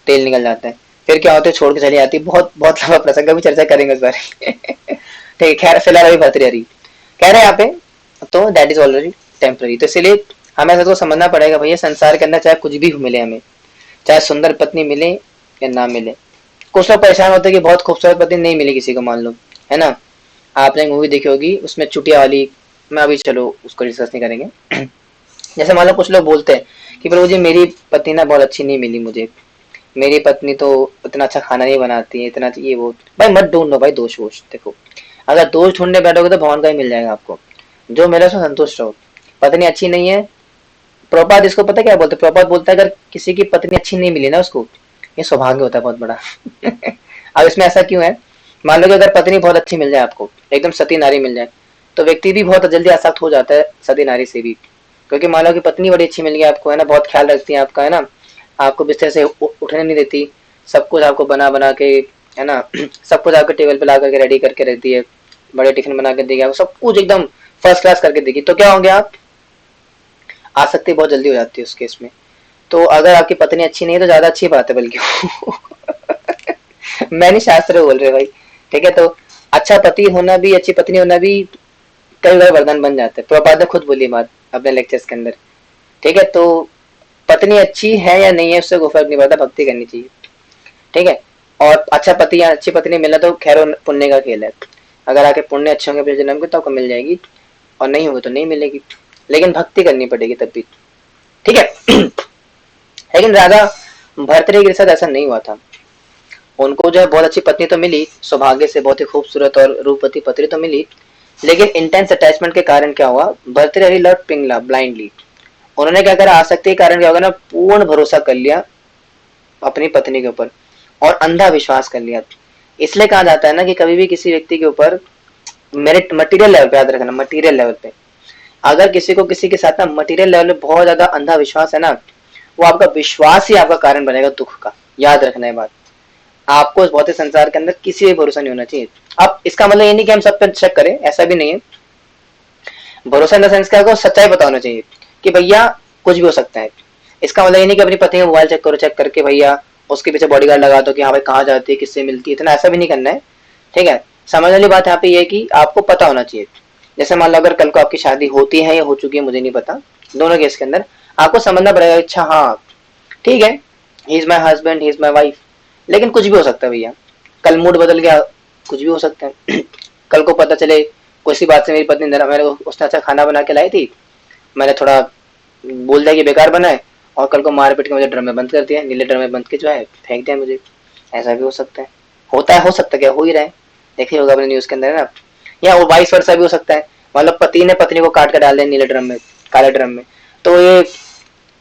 तेल निकल जाता है, फिर क्या होता है, छोड़ के चली जाती है। बहुत बहुत लंबा प्रसंग, भी चर्चा करेंगे उस बारे। ठीक है, खैर फिलहाल अभी भर्तृहरि कह रहे हैं यहाँ पे, तो दैट इज ऑलरेडी टेम्पररी। तो इसलिए हमें ऐसा तो समझना पड़ेगा भैया, संसार के अंदर चाहे कुछ भी मिले हमें, चाहे सुंदर पत्नी मिले या ना मिले। कुछ लोग परेशान होते हैं कि बहुत खूबसूरत पत्नी नहीं मिली किसी को, मान लो, है ना। आपने एक मूवी देखी होगी, उसमें चुटिया वाली, मैं अभी चलो उसको डिस्कस नहीं करेंगे। जैसे मान लो कुछ लोग बोलते हैं कि प्रभु जी मेरी पत्नी ना बहुत अच्छी नहीं मिली मुझे, मेरी पत्नी तो इतना अच्छा खाना नहीं बनाती है, इतना ये वो। भाई मत ढूंढो भाई दोष वोष, देखो अगर दोष ढूंढने बैठोगे तो भगवान का ही मिल जाएगा आपको। जो मेरे से संतुष्ट रहो। पत्नी अच्छी नहीं है, प्रभुपाद इसको पता क्या बोलते हैं, प्रभुपाद बोलता है अगर किसी की पत्नी अच्छी नहीं मिली ना उसको, ये सौभाग्य होता है बहुत बड़ा। अब इसमें ऐसा क्यों है, मान लो कि अगर पत्नी बहुत अच्छी मिल जाए आपको, एकदम सती नारी मिल जाए, तो व्यक्ति भी बहुत जल्दी आसक्त हो जाता है सती नारी से भी। क्योंकि मान लो कि पत्नी बड़ी अच्छी मिल गई आपको, है ना, बहुत ख्याल रखती है आपका, है ना, आपको बिस्तर से उठने नहीं देती, सब कुछ आपको बना बना के, है ना, सब कुछ आपके टेबल पे ला करके रेडी करके रखती है, बड़े टिफिन बना के देगी, सब कुछ एकदम फर्स्ट क्लास करके देगी, तो क्या होंगे आप, आसक्ति बहुत जल्दी हो जाती है उस केस में। तो अगर आपकी पत्नी अच्छी नहीं है तो ज्यादा अच्छी बात है बल्कि। मैंने शास्त्र बोल रहे भाई, ठीक है। तो अच्छा पति होना भी, अच्छी पत्नी होना भी कई बार वरदान बन जाता है। प्रभुपाद ने खुद बोली बात अपने लेक्चर्स के अंदर, ठीक है। तो पत्नी अच्छी है या नहीं है उससे कोई फर्क नहीं पड़ता, भक्ति करनी चाहिए, ठीक है। और अच्छा पति या अच्छी पत्नी मिलना तो खैर पुण्य का खेल है। अगर आके पुण्य अच्छे होंगे अपने जन्म के तो आपको मिल जाएगी, और नहीं होंगे तो नहीं मिलेगी, लेकिन भक्ति करनी पड़ेगी तब भी, ठीक है। लेकिन राजा भर्तृहरि के साथ ऐसा नहीं हुआ था। उनको जो है बहुत अच्छी पत्नी तो मिली, सौभाग्य से बहुत ही खूबसूरत और रूपवती पत्नी तो मिली, लेकिन इंटेंस अटैचमेंट के कारण क्या हुआ, भर्तृहरि लव्ड पिंगला ब्लाइंडली। उन्होंने क्या करा, आसक्ति के कारण क्या होगा ना, पूर्ण भरोसा कर लिया अपनी पत्नी के ऊपर और अंधा विश्वास कर लिया। इसलिए कहा जाता है ना कि कभी भी किसी व्यक्ति के ऊपर मेरिट मटेरियल लेवल पे, याद रखना मटेरियल लेवल पे, अगर किसी को किसी के साथ ना मटेरियल लेवल पे बहुत ज्यादा अंधा विश्वास है ना, वो आपका विश्वास ही आपका कारण बनेगा दुख का। याद रखना है बात, आपको इस भौतिक संसार के अंदर किसी भी भरोसा नहीं होना चाहिए। अब इसका मतलब ये नहीं कि हम सब पे शक करें, ऐसा भी नहीं है। भरोसा इन द सेंस क्या, सच्चाई पता होना चाहिए कि भैया कुछ भी हो सकता है। इसका मतलब ये नहीं कि अपनी पत्नी का मोबाइल चेक करो, चेक करके भैया उसके पीछे बॉडीगार्ड लगा दो कि हाँ भाई कहाँ जाती है, किससे मिलती है, इतना ऐसा भी नहीं करना है, ठीक है। समझ वाली बात यहाँ पे ये है कि आपको पता होना चाहिए। जैसे मान लो अगर कल को आपकी शादी होती है या हो चुकी है मुझे नहीं पता, दोनों केस के अंदर आपको समझना पड़ेगा, अच्छा हाँ ठीक है, he is my husband, he is my wife, लेकिन कुछ भी हो सकता है भैया, कल मूड बदल गया, कुछ भी हो सकता है। कल को पता चले किसी बात से मेरी पत्नी मेरे उसने अच्छा खाना बना के लाई थी, मैंने थोड़ा बोल दिया कि बेकार बना है, और कल को मार पीट के मुझे ड्रम में बंद कर दिया, नीले ड्रम में बंद के जो है फेंक दिया मुझे। ऐसा भी हो सकता है, होता है, हो सकता है, क्या हो ही रहा है, देखिए होगा अपने न्यूज के अंदर, है ना। या वो वाइस वर्सा भी हो सकता है, मतलब पति ने पत्नी को काट कर डाल दिया नीले ड्रम में, काले ड्रम में, तो ये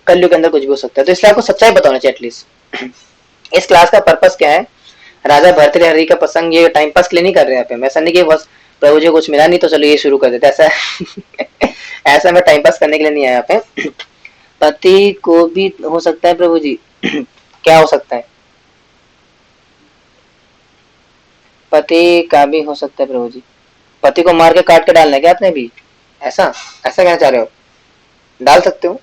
कलयुग के अंदर कुछ भी हो सकता है। तो इसलिए आपको सच्चाई बताना चाहिए एटलीस्ट। इस क्लास का पर्पस क्या है, राजा भर्तृहरि का प्रसंग ये टाइम पास के लिए नहीं कर रहे हैं आप, ऐसा नहीं कि बस प्रभु जी कुछ मिला नहीं तो चलो ये शुरू कर देते, ऐसा ऐसा मैं टाइम पास करने के लिए नहीं आया पे। पति को भी हो सकता है प्रभु जी। क्या हो सकता है, पति का भी हो सकता है प्रभु जी, पति को मार के काट के डालना है क्या आपने भी, ऐसा ऐसा कहना चाह रहे हो, डाल सकते हो,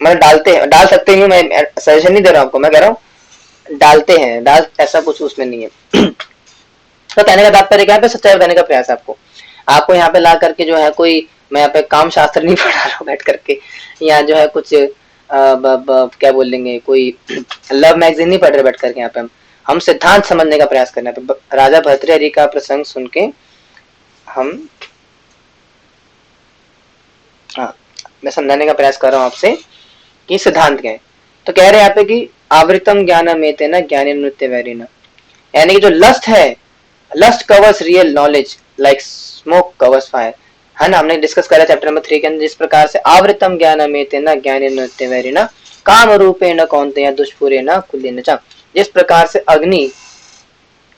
मैं डाल सकते हैं, मैं सजेशन नहीं दे रहा हूँ आपको, मैं कह रहा हूँ डालते हैं, डाल ऐसा कुछ उसमें नहीं है। तो कहने का तात्पर्य क्या है, सच्चाई बताने का प्रयास है आपको। आपको यहाँ पे ला करके जो है कोई, मैं यहाँ पे काम शास्त्र नहीं पढ़ा रहा हूँ बैठ करके, या जो है कुछ क्या बोलेंगे, कोई लव मैगजीन नहीं पढ़ रहे बैठ करके, यहाँ पे हम सिद्धांत समझने का प्रयास करना है। राजा भर्तृहरि का प्रसंग सुन के हम, हाँ, मैं समझाने का प्रयास कर रहा हूँ आपसे कि सिद्धांत क्या है। तो कह रहे हैं यहाँ पे कि आवृतम ज्ञानम एतेन ज्ञानी नृत्य वैरिण, यानी कि जो लस्ट है, lust covers real knowledge like smoke covers fire, है ना, हमने डिस्कस करा चैप्टर नंबर 3 के अंदर, जिस प्रकार से आवृतम ज्ञानम एतेन ज्ञानी नृत्य वैरिण काम रूपेण कौन्तेय दुष्पूरेण कुलेन च, जिस प्रकार से अग्नि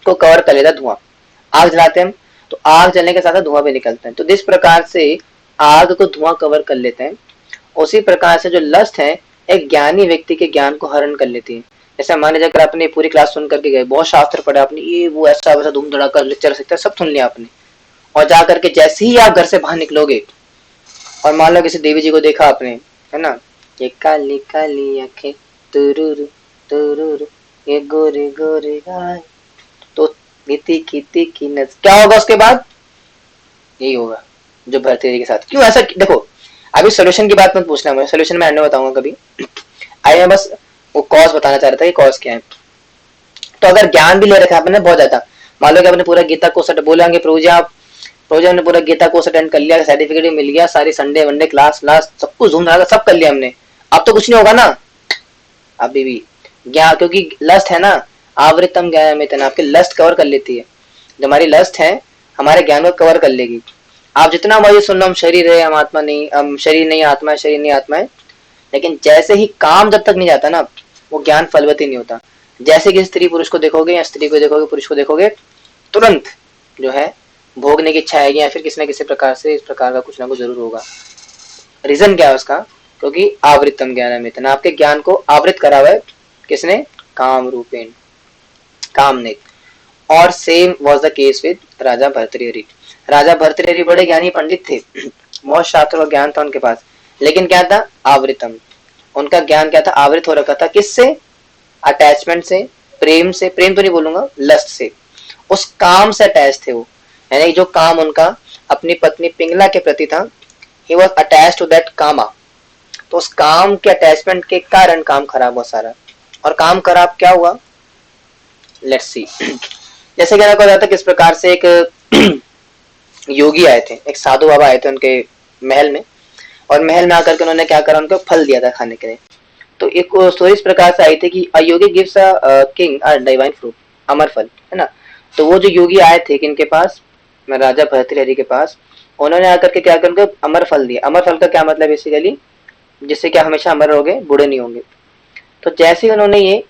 को कवर कर लेता धुआं, आग जलाते हैं हम तो आग जलने के साथ धुआं भी निकलता है, तो जिस प्रकार से आग को धुआं कवर कर लेते हैं, उसी प्रकार से जो लस्ट है एक ज्ञानी व्यक्ति के ज्ञान को हरण कर लेती है। जैसे मान लीजिए अगर आपने पूरी क्लास सुन करके गए, बहुत शास्त्र पढ़ा आपने, ये वो ऐसा वैसा धूम धड़ाका लेक्चर सकता है, सब सुन लिया आपने, और जा करके जैसे ही आप घर से बाहर निकलोगे और मान लो किसी देवी जी को देखा आपने, है ना, ये काली काली आंखें तुरुरु तुरुरु, ये गोरे गोरे गाय, तो तीखी तीखी नज, क्या होगा उसके बाद, यही होगा, जो भर्तृहरि के साथ। क्यों ऐसा, देखो अभी सोल्यूशन की बात मत पूछना मुझे, सोल्यूशन मैं अन्य बताऊंगा कभी। आई मैं बस वो कॉज बताना चाह रहा था कि कॉज क्या है। तो अगर ज्ञान भी ले रखा है आपने बहुत ज्यादा, मान लो कि आपने पूरा गीता कोर्स बोलेंगे प्रभु जी आप, प्रभु जी हमने पूरा गीता कोर्स अटेंड कर लिया, सर्टिफिकेट भी मिल गया, सारी संडे वनडे क्लास क्लास सब कुछ धूम धड़ाका सब कर लिया हमने, अब तो कुछ नहीं होगा ना। अभी भी ज्ञान, क्योंकि लस्ट है ना, आवृतम ज्ञान में तना, आपके लस्ट कवर कर लेती है, जो हमारी लस्ट है हमारे ज्ञान को कवर कर लेगी। आप जितना मुझे सुन लो हम शरीर है हम आत्मा नहीं, हम शरीर नहीं आत्मा है, शरीर नहीं आत्मा है, लेकिन जैसे ही काम जब तक नहीं जाता ना वो ज्ञान फलवती नहीं होता। जैसे कि स्त्री पुरुष को देखोगे या स्त्री को देखोगे पुरुष को देखोगे, तुरंत जो है भोगने की इच्छा आएगी, या फिर किसी न किसी प्रकार से इस प्रकार का कुछ ना कुछ जरूर होगा। रीजन क्या है उसका, क्योंकि आवृतम ज्ञान में इतना, आपके ज्ञान को आवृत करा हुआ है किसने, काम रूपेण, काम ने। और same was the case with Raja Bhartrihari. Raja Bhartrihari बड़े ज्ञानी पंडित थे, बहुत शास्त्र का ज्ञान था उनके पास, लेकिन क्या था, आवृतम, उनका ज्ञान क्या था, आवृत हो रखा था किससे, अटैचमेंट से, प्रेम से, प्रेम तो नहीं बोलूंगा, लस्ट से, उस काम से अटैच थे वो, यानी जो काम उनका अपनी पत्नी पिंगला के प्रति था, he was attach to that kama. तो उस काम के अटैचमेंट के कारण काम खराब हुआ सारा। और काम खराब क्या हुआ, लेट्स सी। जैसे कि आपको बताया था किस प्रकार से एक योगी आए थे, एक साधु बाबा आए थे उनके महल में, और महल में आकर के उन्होंने क्या करा, उनको फल दिया था खाने के लिए। तो एक स्टोरी इस प्रकार से आई थी कि a yogi gives a king a divine fruit, अमर फल, है ना। तो वो जो योगी आए थे किनके पास, राजा भर्तृहरि के पास, उन्होंने आकर के क्या कर उनको अमर फल दिया। अमर फल का क्या मतलब बेसिकली, जिससे क्या हमेशा अमर रहोगे, बूढ़े नहीं होंगे। तो जैसे ही उन्होंने ये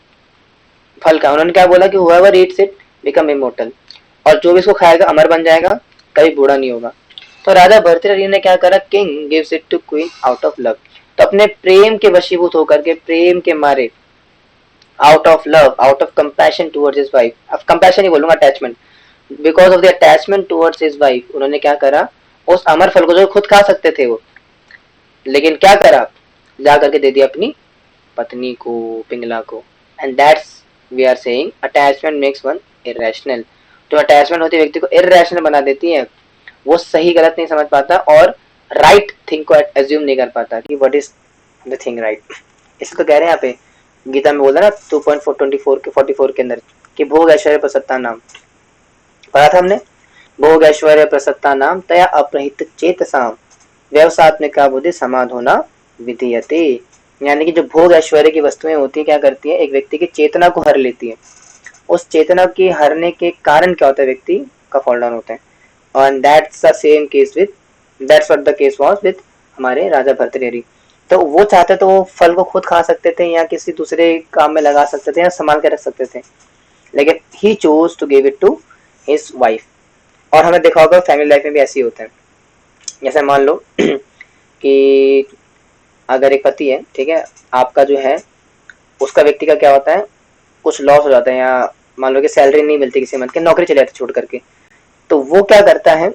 फल का, उन्होंने क्या बोला कि whoever eats it become immortal, और जो भी इसको खाएगा अमर बन जाएगा, कभी बूढ़ा नहीं होगा। तो राजा भर्तृहरि ने क्या करा, king gives it to queen out of love, तो अपने प्रेम के वशीभूत होकर के, प्रेम के मारे, out of love, out of compassion towards his wife, अब कंपैशन ही बोलूंगा, attachment, because of the attachment towards his wife, उन्होंने क्या करा, उस अमर फल को जो खुद खा सकते थे वो, लेकिन क्या करा, जा करके दे दिया अपनी पत्नी को, पिंगला को। And that's we are saying attachment makes one irrational. जो अटैचमेंट होती है व्यक्ति को इरेशनल बना देती है, वो सही गलत नहीं समझ पाता और राइट थिंग को एज्यूम नहीं कर पाता कि what is the thing right. इसे तो कह रहे हैं यहाँ पे गीता में बोला ना 2.424 के 44 के अंदर कि भोग ऐश्वर्य प्रसन्नता नाम, पढ़ा था हमने, भोग ऐश्वर्य प्रसन्नता नाम तया अप्रहित चेतसाम व्यवसात्मिका बुद्धि समाधोना विधीयते। यानी कि जो भोग ऐश्वर्य की वस्तुएं होती है क्या करती है, एक व्यक्ति की चेतना को हर लेती है। उस चेतना की हरने के कारण क्या होता है, व्यक्ति का फॉल डाउन होता है। और that's the same case with, that's what the case was with हमारे राजा भर्तृहरि। तो वो चाहते तो वो फल को खुद खा सकते थे या किसी दूसरे काम में लगा सकते थे या संभाल के रख सकते थे, लेकिन he chose to give it to his wife. और हमें देखा होगा फैमिली लाइफ में भी ऐसे ही होता है। जैसे मान लो कि अगर एक पति है, ठीक है, आपका जो है उसका व्यक्ति का क्या होता है, कुछ लॉस हो जाता है, या मान लो कि सैलरी नहीं मिलती किसी मंथ की, नौकरी चले जाती छोड़ करके, तो वो क्या करता है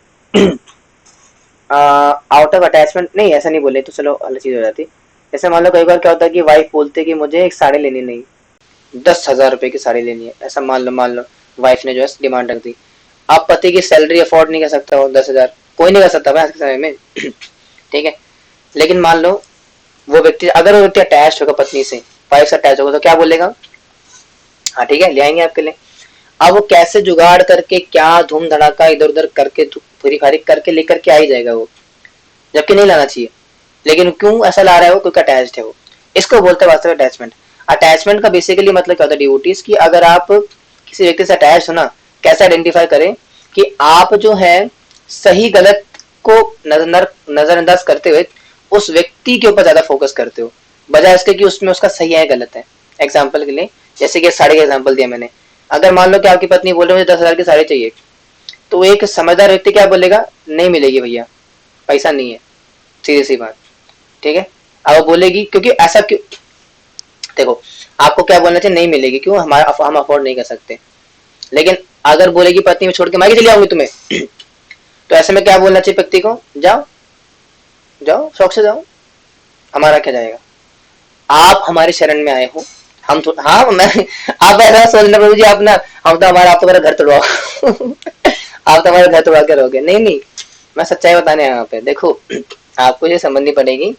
आउट ऑफ अटैचमेंट, नहीं ऐसा नहीं बोले तो चलो अलग चीज हो जाती। जैसे मान लो कई बार क्या होता है कि वाइफ बोलती है कि मुझे एक साड़ी लेनी, नहीं 10,000 रुपए की साड़ी लेनी है, ऐसा मान लो वाइफ ने जो है डिमांड रख दी। आप पति की सैलरी अफोर्ड नहीं कर सकता हो 10,000, कोई नहीं कर सकता भाई आज के समय में ठीक है। लेकिन मान लो वो व्यक्ति, अगर वो व्यक्ति अटैच होगा पत्नी से, वाइफ से अटैच होगा, तो क्या बोलेगा, हाँ ठीक है ले आएंगे आपके लिए। अब वो कैसे जुगाड़ करके क्या धूम धड़ाका इधर उधर करके पूरी फारी करके लेकर के आ ही जाएगा वो, जबकि नहीं लाना चाहिए, लेकिन क्यों ऐसा ला रहा है वो, क्योंकि अटैच्ड है वो। इसको बोलते हैं वास्तव में अटैचमेंट। अटैचमेंट का बेसिकली मतलब क्या होता है डिवोटीज की, अगर आप किसी व्यक्ति से अटैच हो ना, कैसे आइडेंटिफाई करें कि आप जो है सही गलत को नजरअंदाज करते हुए उस व्यक्ति के ऊपर ज्यादा फोकस करते हो, बजाय इसके कि उसमें उसका सही है गलत है। एग्जाम्पल के लिए जैसे कि साड़ी का एग्जाम्पल दिया मैंने, अगर मान लो कि आपकी पत्नी बोल रही है मुझे 10,000 की साड़ी चाहिए, तो एक समझदार व्यक्ति क्या बोलेगा, नहीं मिलेगी भैया, पैसा नहीं है, सीधी सी बात, ठीक है। अब वो बोलेगी क्योंकि ऐसा क्यों, देखो आपको क्या बोलना चाहिए, नहीं मिलेगी, क्यों, हम अफोर्ड नहीं कर सकते। लेकिन अगर बोलेगी पत्नी में छोड़ के मायके चली आऊंगी तुम्हें तो ऐसे में क्या बोलना चाहिए व्यक्ति को, जाओ जाओ शौक से जाओ, हमारा क्या जाएगा, आप हमारे शरण में आए हो, हम तो हाँ मैं आप ऐसा सोचना प्रभु जी, आप तो हमारा घर तोड़वाओ आप तो हमारा घर तोड़वा के रहोगे, नहीं नहीं, मैं सच्चाई बताने आया यहाँ पे। देखो आपको ये समझनी पड़ेगी,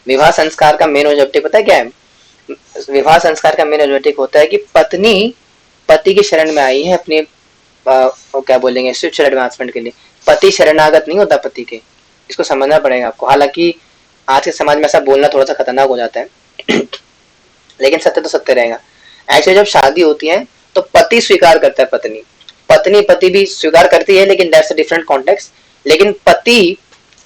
विवाह संस्कार का मेन ऑब्जेक्टिव पता है क्या है? विवाह संस्कार का मेन ऑब्जेक्टिव होता है कि पत्नी पति की शरण में आई है अपनी वो क्या बोलेंगे स्पिरिचुअल एडवांसमेंट के लिए। पति शरणागत नहीं होता पति के, इसको समझना पड़ेगा आपको। हालांकि आज के समाज में ऐसा बोलना थोड़ा सा खतरनाक हो जाता है लेकिन सत्य तो सत्य रहेगा। एक्चुअली जब शादी होती है तो पति स्वीकार करता है पत्नी, पत्नी पति भी स्वीकार करती है, लेकिन दैट्स अ डिफरेंट कॉन्टेक्स्ट। लेकिन पति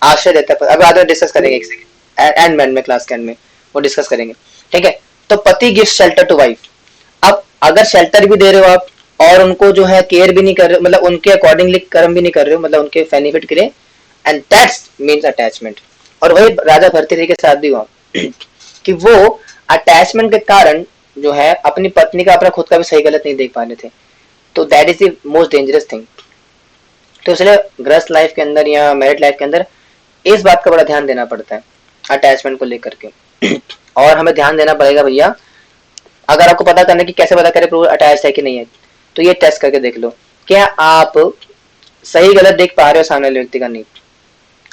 आश्रय देता है। अब आगे डिस्कस करेंगे एक सेकंड एंड में क्लास के एंड में वो डिस्कस करेंगे, ठीक है। तो पति गिव शेल्टर टू वाइफ। अब अगर शेल्टर भी दे रहे हो आप और उनको जो है केयर भी नहीं कर रहे हो, मतलब उनके अकॉर्डिंगली कर्म भी नहीं कर रहे हो, मतलब उनके बेनिफिट के लिए, एंड दैट्स मीन्स अटैचमेंट। और वही राजा भर्तृहरि के साथ भी हुआ कि वो अटैचमेंट के कारण जो है अपनी पत्नी का अपना खुद का भी सही गलत नहीं देख पा रहे थे। तो that is the most dangerous thing. तो इसलिए गृहस्थ लाइफ के अंदर या मैरिड लाइफ के अंदर इस बात का बड़ा ध्यान देना पड़ता है अटैचमेंट को लेकर के। और हमें ध्यान देना पड़ेगा भैया, अगर आपको पता करना कि कैसे पता करें प्रभु अटैच है कि नहीं है, तो ये टेस्ट करके देख लो, क्या आप सही गलत देख पा रहे हो सामने वाले व्यक्ति का? नहीं।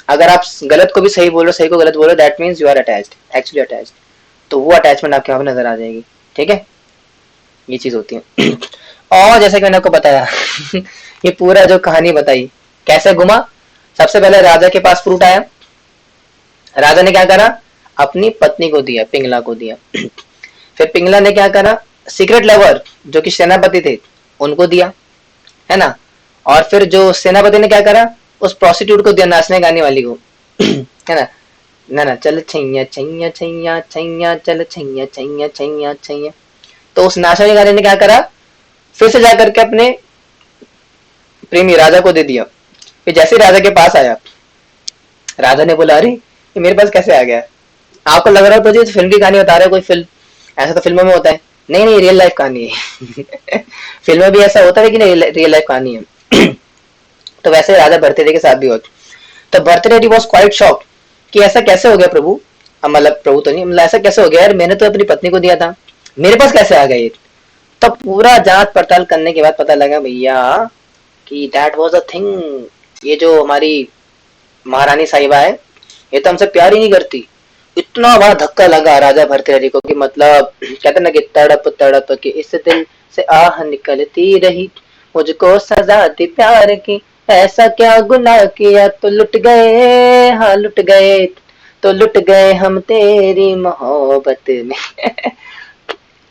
अगर आप गलत को भी सही बोलो, सही को गलत बोलो, that means you are attached, actually attached. तो वो अटैचमेंट आपके वहां पर नजर आ जाएगी, ठीक है। ये चीज होती है। और जैसे कि मैंने आपको बताया ये पूरा जो कहानी बताई कैसे घुमा। सबसे पहले राजा के पास फ्रूट आया, राजा ने क्या करा, अपनी पत्नी को दिया, पिंगला को दिया। फिर पिंगला ने क्या करा, सीक्रेट लवर जो कि सेनापति थे उनको दिया, है ना। और फिर जो सेनापति ने क्या करा, उस प्रोस्टिट्यूट को दिया, नाचने गाने वाली को है ना। ना ना चल छैया छैया छैया छैया चल छैया छैया छैया छैया। तो उस नाचने गाने ने क्या करा, फिर से जाकर के अपने प्रेमी राजा को दे दिया। फिर जैसे राजा के पास आया, राजा ने बोला अरे ये मेरे पास कैसे आ गया? आपको लग रहा है तो फिल्म की कहानी बता रहे हो, कोई फिल्म, ऐसा तो फिल्मों में होता है। नहीं नहीं, रियल लाइफ कहानी है फिल्म में भी ऐसा होता है लेकिन रियल लाइफ कहानी है तो वैसे राजा भर्तृहरि के साथ भी होता। तो भर्तृहरि वाज क्वाइट शॉक्ड कि ऐसा कैसे हो गया प्रभु, मतलब प्रभु तो नहीं, मतलब ऐसा कैसे हो गया यार, मैंने तो अपनी पत्नी को दिया था, मेरे पास कैसे आ गया ये? तो पूरा जांच पड़ताल करने के बाद पता लगा भैया कि दैट वाज अ थिंग, ये जो हमारी महारानी साहिबा है ये तो हमसे प्यार ही नहीं करती। इतना बड़ा धक्का लगा राजा भर्तृहरि को कि मतलब कहते ना कि तड़प तड़प के इस दिल से आह निकलती रही, मुझको सजा दी प्यार की, ऐसा क्या गुनाह किया तो लुट गए, हाँ लुट गए, तो लुट गए हम तेरी मोहब्बत में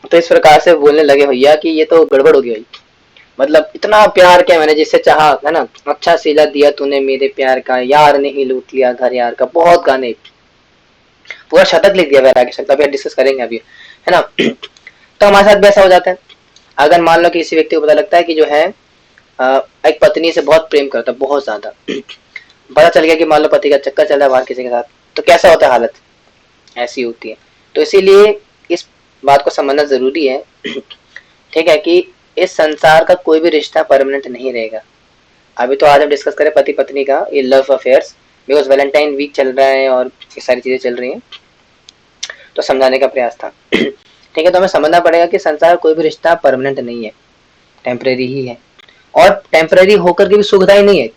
तो इस प्रकार से बोलने लगे भैया कि ये तो गड़बड़ हो गई भाई, मतलब इतना प्यार किया मैंने जिससे चाहा, है ना। अच्छा सिला दिया तूने मेरे प्यार का, यार ने ही लूट लिया घर यार का, बहुत गाने, पूरा शतक लिख दिया वैराग्य शतक, अभी डिस्कस करेंगे अभी, है ना तो हमारे साथ भी ऐसा हो जाता है। अगर मान लो कि किसी व्यक्ति को पता लगता है कि जो है एक पत्नी से बहुत प्रेम करता है, बहुत ज्यादा पता चल गया कि मान लो पति का चक्कर चल रहा है बाहर किसी के साथ, तो कैसा होता है हालत, ऐसी होती है। तो इसीलिए इस बात को समझना जरूरी है ठीक है कि इस संसार का कोई भी रिश्ता परमानेंट नहीं रहेगा। अभी तो आज हम डिस्कस करें पति पत्नी का ये love affairs, because Valentine week चल रहा है और ये सारी चीजें चल रही हैं, तो समझाने का प्रयास था ठीक है। तो हमें समझना पड़ेगा कि संसार कोई भी रिश्ता परमानेंट नहीं है, टेम्परेरी ही है, और टेम्परेरी होकर के भी सुखदायी नहीं है।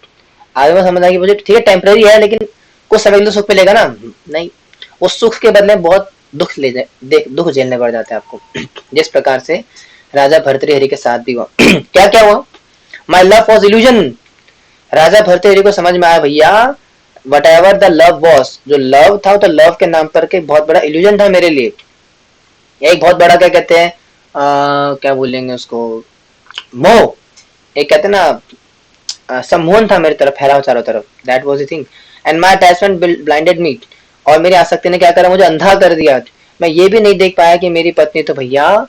आज में समझना कि मुझे ठीक है टेम्परेरी है, लेकिन कुछ समय के लिए सुख मिलेगा ना, नहीं, उस सुख के बदले बहुत दुख दुख झेलने पड़ जाते हैं आपको जिस प्रकार से राजा भर्तृहरि के साथ भी हुआ क्या क्या हुआ, माई लव वॉज इल्यूजन। राजा भर्तृहरि को समझ में आया भैया what ever the love was, जो लव था तो लव के नाम पर के बहुत बड़ा इल्यूजन था मेरे लिए, एक बहुत बड़ा क्या कहते हैं क्या बोलेंगे उसको, मोह, एक कहते हैं ना सम्मोहन था मेरी तरफ फैला चारों तरफ, that was the thing, and my attachment blinded me, और मेरी आसक्ति ने क्या करा, मुझे अंधा कर दिया। मैं ये भी नहीं देख पाया कि मेरी पत्नी तो भैया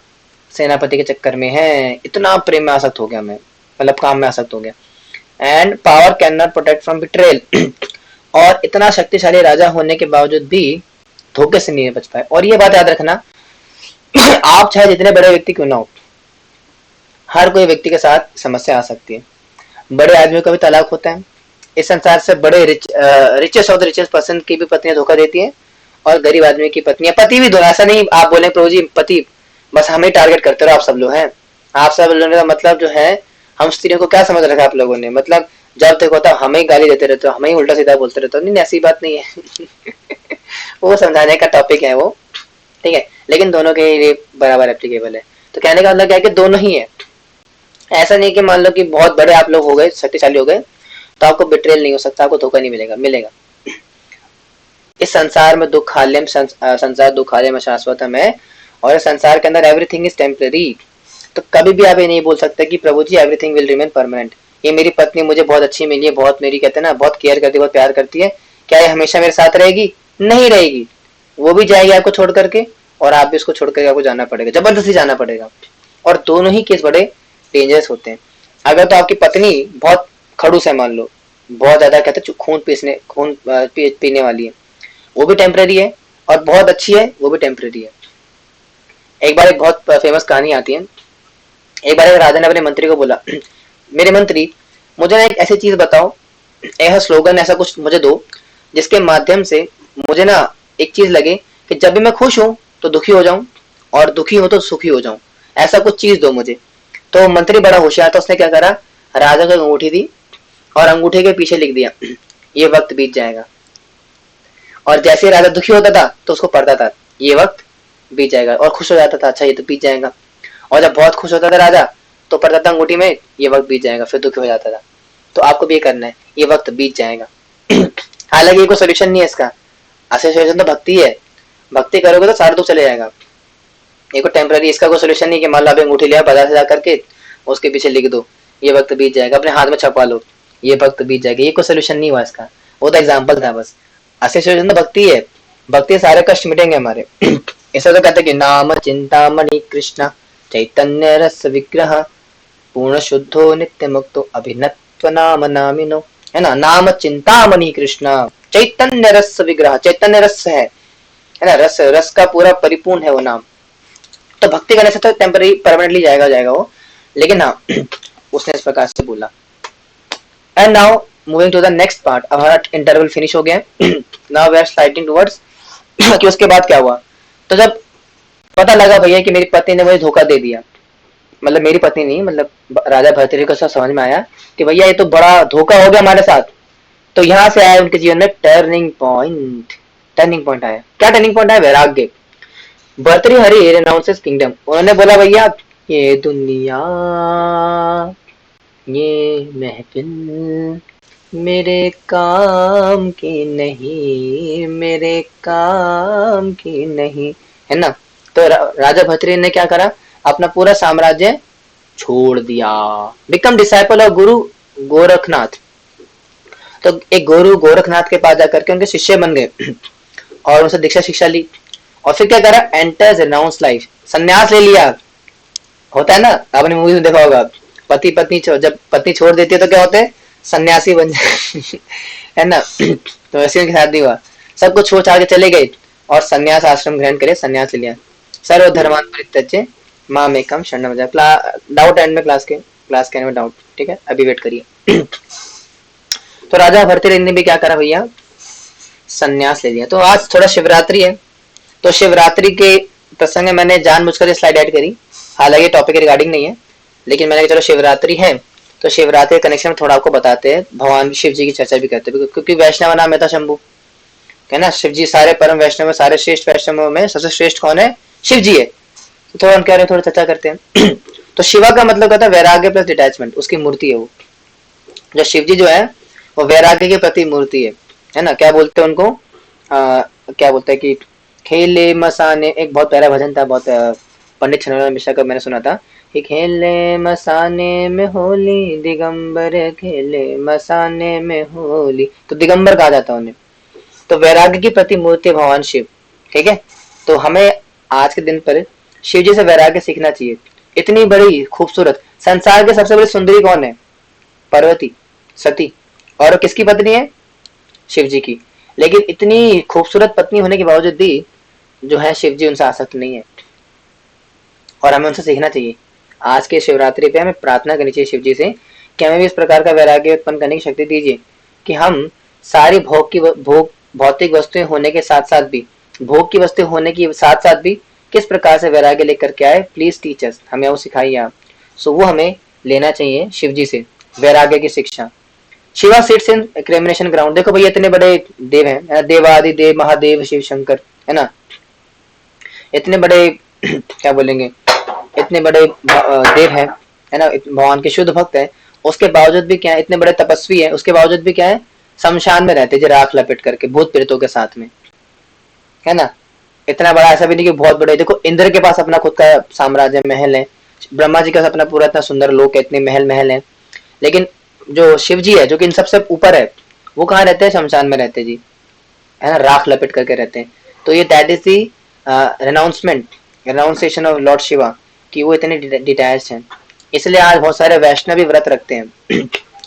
सेनापति के चक्कर में है, इतना प्रेम में आसक्त हो गया मैं, मतलब काम में आसक्त हो गया। And power can not protect from betrayal और इतना शक्तिशाली राजा होने के बावजूद भी धोखे से नहीं बच पाए। और ये बात याद रखना आप चाहे जितने बड़े व्यक्ति क्यों ना हो, हर कोई व्यक्ति के साथ समस्या आ सकती है। बड़े आदमियों का भी तलाक होता है, इस संसार से बड़े richest of the richest person की भी पत्नियां धोखा देती है, और गरीब आदमी की पत्नियां, पति भी धोखा, ऐसा नहीं आप बोले प्रभु जी पति बस हमें टारगेट करते रहो आप सब लोग हैं, आप सब लोगों का मतलब जो है हम स्त्रियों को क्या समझ रखा आप लोगों ने, मतलब जब देखो तब हमें ही गाली देते रहते हो, हमें ही उल्टा सीधा बोलते रहते हो। नहीं ऐसी बात नहीं है। वो समझाने का टॉपिक है वो, ठीक है, लेकिन दोनों के लिए बराबर एप्लीकेबल है। तो कहने का मतलब क्या है कि दोनों ही है। ऐसा नहीं कि मान लो कि बहुत बड़े आप लोग हो गए, शक्तिशाली हो गए, तो आपको बिट्रेल नहीं हो सकता, आपको धोखा नहीं मिलेगा, मिलेगा। इस संसार में दुख हाल्यम संसार दुख हाल्यम शाश्वतम है, और इस संसार के अंदर एवरीथिंग इज टेम्पररी। तो कभी भी आप ये नहीं बोल सकते कि प्रभु जी एवरीथिंग विल रिमेन परमानेंट। ये मेरी पत्नी मुझे बहुत अच्छी मिली है, बहुत मेरी कहते हैं ना बहुत केयर करती है, बहुत प्यार करती है, क्या ये हमेशा मेरे साथ रहेगी? नहीं रहेगी, वो भी जाएगी आपको छोड़ करके, और आप भी उसको छोड़ करके आपको जाना पड़ेगा, जबरदस्ती जाना पड़ेगा। और दोनों ही केस बड़े डेंजरस होते हैं। अगर तो आपकी पत्नी बहुत खड़ूस है, मान लो बहुत ज्यादा कहते हैं खून पीने वाली है, वो भी टेम्पररी है, और बहुत अच्छी है, वो भी टेम्पररी है। एक बार एक बहुत फेमस कहानी आती है। एक बार एक राजा ने अपने मंत्री को बोला, मेरे मंत्री, मुझे ना एक ऐसी चीज बताओ, ऐसा स्लोगन ऐसा कुछ मुझे दो जिसके माध्यम से मुझे ना एक चीज लगे कि जब भी मैं खुश हूं तो दुखी हो जाऊं, और दुखी हूं तो सुखी हो जाऊं, ऐसा कुछ चीज दो मुझे। तो मंत्री बड़ा होशियार था, उसने क्या करा, राजा को अंगूठी दी और अंगूठे के पीछे लिख दिया, ये वक्त बीत जाएगा। और जैसे राजा दुखी होता था तो उसको पढ़ता था, ये वक्त बीत जाएगा, और खुश हो जाता था, अच्छा ये तो बीत जाएगा। और जब बहुत खुश होता था राजा तो पढ़ता था अंगूठी में, ये वक्त बीत जाएगा, फिर दुखी हो जाता था। तो आपको भी ये करना है, ये वक्त बीत जाएगा। हालांकि ये कोई सोल्यूशन नहीं है इसका, असली सोल्यूशन तो भक्ति है। भक्ति करोगे तो सारा दुख चले जाएगा। ये कोई टेम्पररी, इसका कोई सोल्यूशन नहीं कि मान लो आप अंगूठी लिया बाजार से जा करके, उसके पीछे लिख दो ये वक्त बीत जाएगा, अपने हाथ में छपा लो ये वक्त बीत जाएगा, ये कोई सोल्यूशन नहीं हुआ इसका, वो तो एग्जाम्पल था बस। असली सोल्यूशन तो भक्ति है, भक्ति सारे कष्ट मिटेंगे हमारे। ऐसा तो कहते हैं कि नाम चिंतामणि कृष्ण चैतन्य रस विग्रह पूर्ण शुद्धो नित्य मुक्तो अभिनत्व नाम नामिनो, है ना। नाम चिंतामणि कृष्ण चैतन्य रस विग्रह, चैतन्य रस है ना, रस रस का पूरा परिपूर्ण है वो नाम। तो भक्ति करने से तो टेम्पररी परमानेंटली जाएगा वो, लेकिन हाँ उसने इस प्रकार से बोला। And now moving to the next part, अब हमारा इंटरवल फिनिश हो गया है। Now we are sliding towards कि उसके बाद क्या हुआ। तो जब पता लगा भैया कि मेरी पत्नी ने मुझे धोखा दे दिया, मतलब मेरी पत्नी नहीं, मतलब राजा भर्तृहरि को सब समझ में आया कि भैया ये तो बड़ा धोखा हो गया हमारे साथ। तो यहाँ से आया उनके जीवन में टर्निंग पॉइंट। टर्निंग पॉइंट आया, क्या टर्निंग पॉइंट आया? वैराग्य। भर्तृहरि रेनाउंसेस किंगडम, उन्होंने बोला भैया ये दुनिया ये महफिल मेरे काम की नहीं, मेरे काम की नहीं, है ना। तो राजा भर्तृहरि ने क्या करा, अपना पूरा साम्राज्य छोड़ दिया, बिकम डिसाइपल ऑफ गुरु गोरखनाथ। तो एक गुरु गोरखनाथ के पास जाकर के उनके शिष्य बन गए और उनसे दीक्षा शिक्षा ली। और फिर क्या करा, एंटर्स रेनाउंस लाइफ, संन्यास ले लिया। होता है ना, आपने मूवीज में देखा होगा, पति पत्नी जब पत्नी छोड़ देती है तो क्या होते हैं, सन्यासी बन जाए। है ना। तो वैसे उनके साथ नहीं हुआ, सब कुछ छोड़ छाड़ के चले गए और संन्यास आश्रम ग्रहण करे, संन्यास ले लिया। सर्व धर्मान परित्यज्य माम एकम शरणम व्रज। डाउट एंड में क्लास के एंड में डाउट, ठीक है, अभी वेट करिए। तो राजा भर्तृहरि ने भी क्या करा भैया, संन्यास ले लिया। तो आज थोड़ा शिवरात्रि है, तो शिवरात्रि के प्रसंग में मैंने जानबूझकर स्लाइड ऐड करी, हालांकि टॉपिक के रिगार्डिंग नहीं है, लेकिन मैंने चलो शिवरात्रि है तो शिवरात्रि कनेक्शन में थोड़ा आपको बताते हैं, भगवान शिव जी की चर्चा भी करते हैं, क्योंकि वैष्णव नाम है था शंभू, है ना। शिव जी सारे परम वैष्णव में, सारे श्रेष्ठ वैष्णवों में सबसे श्रेष्ठ कौन है, शिव जी है। तो थोड़ा हम कह रहे हैं, थोड़ा चर्चा करते हैं। तो शिवा का मतलब कहता है वैराग्य प्लस डिटैचमेंट, उसकी मूर्ति है वो। जो शिव जी जो है वो वैराग्य के प्रति मूर्ति है ना। क्या बोलते हैं उनको, क्या बोलते हैं कि खेले मसाने, एक बहुत प्यारा भजन था, बहुत पंडित छन्नूलाल मिश्रा का मैंने सुना था कि खेले मसाने में होली दिगंबर, खेले मसाने में होली, तो दिगंबर कहा जाता है उन्हें। तो वैराग्य की प्रतिमूर्ति भगवान शिव, ठीक है। तो हमें आज के दिन पर शिव जी से वैराग्य सीखना चाहिए। इतनी बड़ी खूबसूरत, संसार के सबसे बड़ी सुंदरी कौन है, पार्वती सती, और वो किसकी पत्नी है, शिव जी की। लेकिन इतनी खूबसूरत पत्नी होने के बावजूद भी जो है शिव जी उनसे आसक्त नहीं है, और हमें उनसे सीखना चाहिए। आज के शिवरात्रि पे हमें प्रार्थना करनी चाहिए शिव जी से कि हमें भी इस प्रकार का वैराग्य उत्पन्न करने की शक्ति दीजिए कि हम सारी भोग भौतिक वस्तुएं होने के साथ साथ भी, भोग की वस्तु होने के साथ साथ भी किस प्रकार से वैराग्य लेकर के आए। प्लीज टीचर्स, हमें वो सिखाइए आप। सो वो हमें लेना चाहिए शिव जी से वैराग्य की शिक्षा। Shiva sits in cremation ground. देखो भैया इतने बड़े देव हैं, देवादि देव महादेव शिव शंकर, है ना, इतने बड़े क्या बोलेंगे, इतने बड़े देव हैं, है ना, भगवान के शुद्ध भक्त है, उसके बावजूद भी क्या है, इतने बड़े तपस्वी है, उसके बावजूद भी क्या है, शमशान में रहते जो राख लपेट करके भूत प्रेतों के साथ में, है ना। इतना बड़ा ऐसा भी नहीं कि बहुत बड़े, देखो इंद्र के पास अपना खुद का साम्राज्य महल है, ब्रह्मा जी का अपना पूरा इतना सुंदर लोक है, इतने महल महल है, लेकिन जो शिव जी है जो कि इन सबसे ऊपर है, वो कहाँ रहते हैं, शमशान में रहते हैं जी, है ना, राख लपेट करके रहते हैं। तो ये that is the renunciation of Lord Shiva, कि वो इतने डिटैच्ड हैं। इसलिए आज बहुत सारे वैष्णव भी व्रत रखते हैं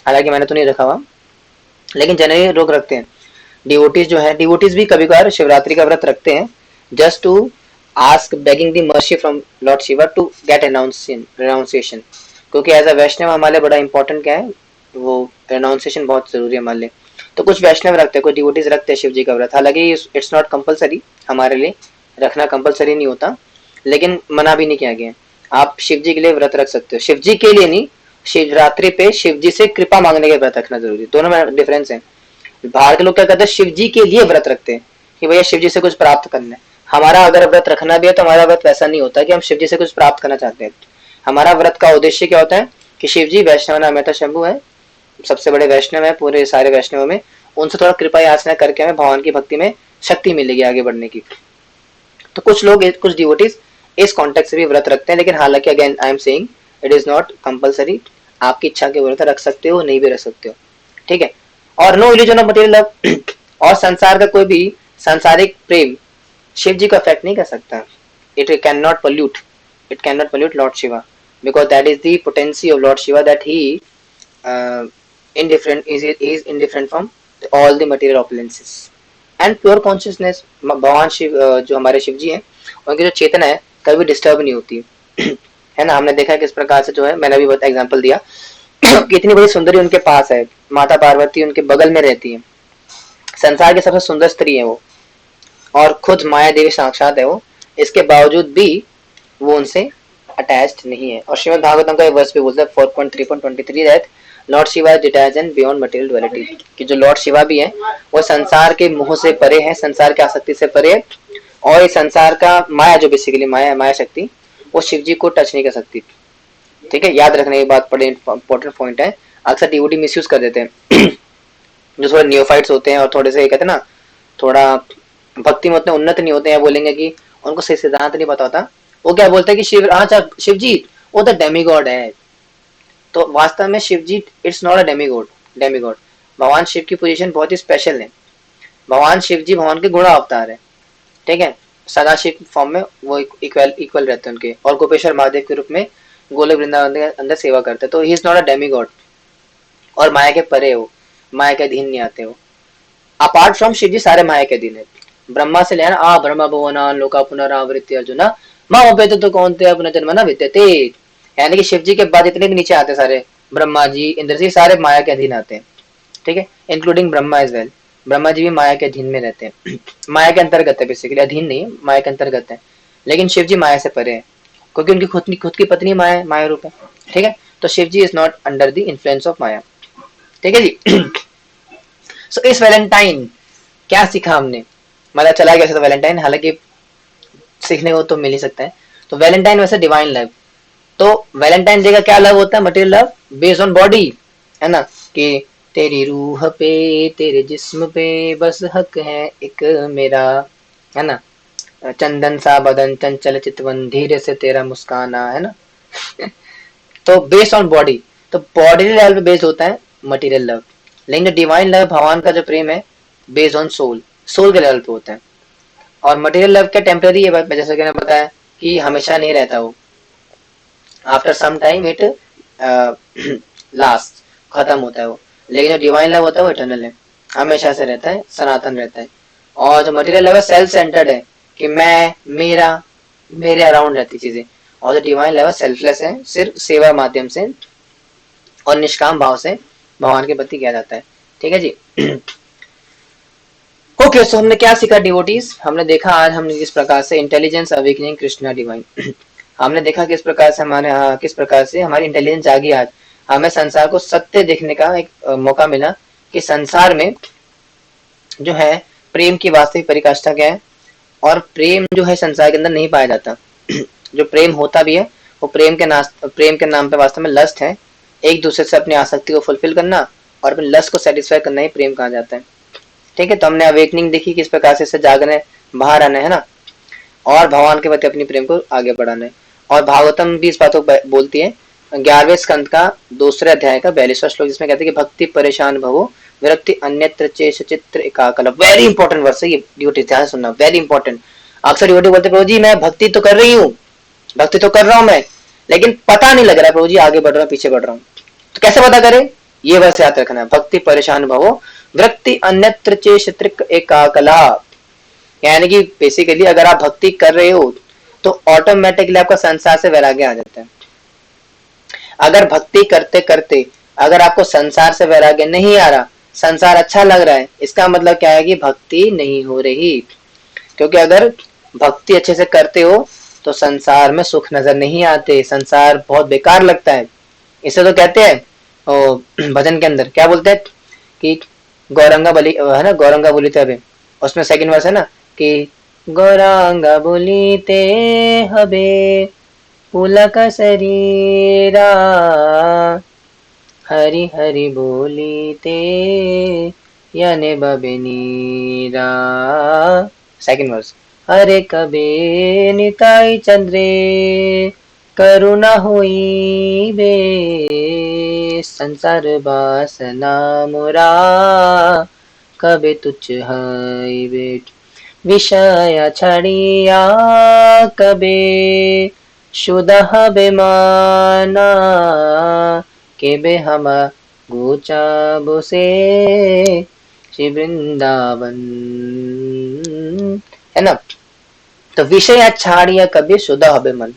हालांकि मैंने तो नहीं रखा हुआ, लेकिन जनरली लोग रखते हैं। डिवोटीज जो है, डिवोटीज भी कभी कभार शिवरात्रि का व्रत रखते हैं, just to ask begging the mercy from lord Shiva to get renunciation, क्योंकि एज अ वैष्णव हमारे लिए बड़ा इंपॉर्टेंट क्या है, वो रेनाउंसिएशन बहुत जरूरी है हमारे लिए। तो कुछ वैष्णव रखते हैं, कुछ डिवोटीज रखते हैं शिव जी का व्रत, हालांकि इट्स नॉट कंपलसरी, हमारे लिए रखना कंपलसरी नहीं होता, लेकिन मना भी नहीं किया गया। आप शिव जी के लिए व्रत रख सकते हो, शिव जी के लिए नहीं, शिवरात्रि पे शिव जी से कृपा मांगने के व्रत रखना जरूरी, दोनों में डिफरेंस है। बाहर के लोग क्या करते हैं, शिव जी के लिए व्रत रखते हैं कि भैया शिव जी से कुछ प्राप्त करना है। हमारा अगर व्रत रखना भी है तो हमारा व्रत वैसा नहीं होता कि हम शिव जी से कुछ प्राप्त करना चाहते हैं। हमारा व्रत का उद्देश्य क्या होता है कि शिव जी वैष्णव नाम मेहता शंभु है, सबसे बड़े वैष्णव है पूरे सारे वैष्णव में, उनसे थोड़ा कृपा याचना करके हमें भगवान की भक्ति में शक्ति मिलेगी आगे बढ़ने की। तो कुछ लोग, कुछ डिवोटीज इस कॉन्टेक्स्ट से भी व्रत रखते हैं, लेकिन हालांकि again I am saying it is not compulsory, आपकी इच्छा के व्रत रख सकते हो, नहीं भी रख सकते हो, ठीक है। और no illusion of material love और संसार का कोई भी सांसारिक प्रेम शिव जी को अफेक्ट नहीं कर सकता। It can not pollute, it can not pollute Lord Shiva, because that is the potency of Lord Shiva, that he indifferent is indifferent from all the material opulences and pure consciousness। भगवान शिव जो हमारे शिव जी हैं, उनकी जो चेतना है कभी डिस्टर्ब नहीं होती है ना। हमने देखा किस प्रकार से जो है, मैंने अभी बहुत एग्जांपल दिया कितनी बड़ी सुंदरी उनके पास है, माता पार्वती उनके बगल में रहती है, संसार की सबसे सुंदर स्त्री है वो, और खुद माया देवी साक्षात है वो, इसके बावजूद भी वो उनसे अटैच्ड नहीं है। और श्रीमद् भागवतम का एक वर्स भी बोलता है 4.3.23 that Lord Shiva is detached and beyond material duality, कि जो लॉर्ड शिवा भी है वो संसार के मोह से परे है, संसार की आसक्ति से परे है, और इस संसार का माया जो बेसिकली माया माया शक्ति वो शिव जी को टच नहीं कर सकती, ठीक है। याद रखने की बात बड़े इंपॉर्टेंट पॉइंट है, अक्सर डिवोटी मिसयूज कर देते हैं जो थोड़े नियोफाइट्स होते हैं और थोड़े से कहते हैं ना, थोड़ा भक्ति में उतने उन्नत नहीं होते हैं, बोलेंगे कि उनको सही सिद्धांत नहीं पता होता, वो क्या बोलते हैं कि शिव, अच्छा शिव जी वो तो डेमीगॉड है। तो वास्तव में Shiv ji it's not a demigod, demigod भगवान शिव की पोजीशन बहुत ही स्पेशल है। भगवान शिव जी भगवान के गुण अवतार है, ठीक है, सदाशिव फॉर्म में वो इक्वल इक्वल रहते हैं उनके, और गोपेश्वर महादेव के रूप में गोलोक वृंदावन के अंदर सेवा करते हैं। तो he is not a demigod, और माया के परे हो, माया के अधीन नहीं आते हो। अपार्ट फ्रॉम शिव जी सारे माया के अधीन है, ब्रह्मा से लेना आ ब्रह्म भुवना लोका पुनरावृत्ति अर्जुना माँ उपेत तो कौन थे अपना जन्म न विद्यते, यानी कि शिव जी के बाद जितने भी नीचे आते सारे, ब्रह्मा जी इंद्र जी सारे माया के अधीन आते हैं, ठीक है, including Brahma as well. Brahma ji भी माया के अधीन में रहते हैं माया के अंतर्गत है, बेसिकली अधीन नहीं है, माया के अंतर्गत है, लेकिन शिव जी माया से परे है क्योंकि उनकी खुद की पत्नी माया माया रूप है, ठीक है। तो Shiv ji is not under the influence of maya, ठीक है जी। सो इस वैलेंटाइन क्या सीखा हमने, मतलब चला गया था वैलेंटाइन, हालांकि सीखने को तो मिल ही सकता है। तो वैलेंटाइन वैसे डिवाइन लव, तो वैलेंटाइन डे का क्या लव होता है, material love based on body, है ना, कि तेरी रूह पे तेरे जिस्म पे बस हक है एक मेरा, है ना, चंदन सा बदन चंचल चितवन धीरे से तेरा मुस्काना, है ना तो बेस्ड ऑन बॉडी, तो बॉडी लेवल पे बेस्ड होता है मटेरियल लव, लेकिन डिवाइन लव भगवान का जो प्रेम है बेस्ड ऑन सोल, सोल के लेवल पे होता है। और मटेरियल लव क्या टेम्पररी है, जैसे कि मैंने बताया कि हमेशा नहीं रहता वो, after some time it last खत्म होता है वो, लेकिन जो डिवाइन लव होता है वो इटर्नल है, हमेशा से रहता है, सनातन रहता है। और जो मटेरियल लव है सेल्फ सेंटर्ड है, कि मैं मेरा मेरे अराउंड रहती चीजें, और जो डिवाइन लव सेल्फलेस है, सिर्फ सेवा माध्यम से और निष्काम भाव से भगवान के प्रति किया जाता है, ठीक है जी। ओके सो हमने क्या सीखा डिवोटीज, हमने देखा आज हमने किस प्रकार से इंटेलिजेंस अवेकनिंग कृष्णा डिवाइन हमने देखा किस प्रकार से हमारे किस प्रकार से हमारी इंटेलिजेंस जागी आज, हमें संसार को सत्य देखने का एक मौका मिला कि संसार में जो है प्रेम की वास्तविक परिकाष्ठा क्या है, और प्रेम जो है संसार के अंदर नहीं पाया जाता। जो प्रेम होता भी है वो प्रेम के नाम पे वास्तव में लस्ट है। एक दूसरे से अपनी आसक्ति को फुलफिल करना और अपने लस्ट को सेटिस्फाई करना ही प्रेम कहा जाता है। ठीक है, तो हमने अवेकनिंग देखी किस प्रकार से इससे जागने बाहर आना है ना, और भगवान के प्रति अपनी प्रेम को आगे बढ़ाना है। और भागवतम भी इस बात को बोलती है 11वें स्कंद का 2 अध्याय का 42वां श्लोक, जिसमें कहते हैं कि भक्ति परेशान भवो विरक्ति अन्यत्र चेष चित्र एकाकल। वेरी इंपॉर्टेंट वर्स है ये, डिवोटी ध्यान से सुनना, वेरी इंपॉर्टेंट। अक्सर डिवोटी बोलते प्रभु जी मैं भक्ति तो कर रही हूँ, भक्ति तो कर रहा हूँ मैं, लेकिन पता नहीं लग रहा प्रभु जी आगे बढ़ रहा हूँ पीछे बढ़ रहा हूँ। तो कैसे पता करे, ये वर्ष याद रखना है, भक्ति परेशान भवो विरक्ति अन्यत्र चेष चित्र एकाकला। यानी कि बेसिकली अगर आप भक्ति कर रहे हो तो ऑटोमेटिकली आपका संसार से वैराग्य आ जाता है। अगर भक्ति करते करते अगर आपको संसार से वैराग्य नहीं आ रहा, संसार अच्छा लग रहा है, इसका मतलब क्या है कि भक्ति नहीं हो रही। क्योंकि अगर भक्ति अच्छे से करते हो तो संसार में सुख नजर नहीं आते, संसार बहुत बेकार लगता है। इसे तो कहते हैं भजन के अंदर क्या बोलते हैं कि गौरंगा बलि है ना, गौरंगा बोलीते हबे, उसमें सेकंड वर्स है ना कि गौरांगा बोलीते हबे पुलक शरीरा हरि हरि बोलीते यने बबेनीरा। सेकंड वर्स हरे कबे निताई चंद्रे करुणा हुई बे संसार बासना मोरा कबे तुच्छ हई बे विषय छड़िया कबे शुद्ध बेमाना केबे हम गोचा बोसे श्री वृंदावन, है ना। तो विषय छाड़िया कभी शुद्ध हबे मन।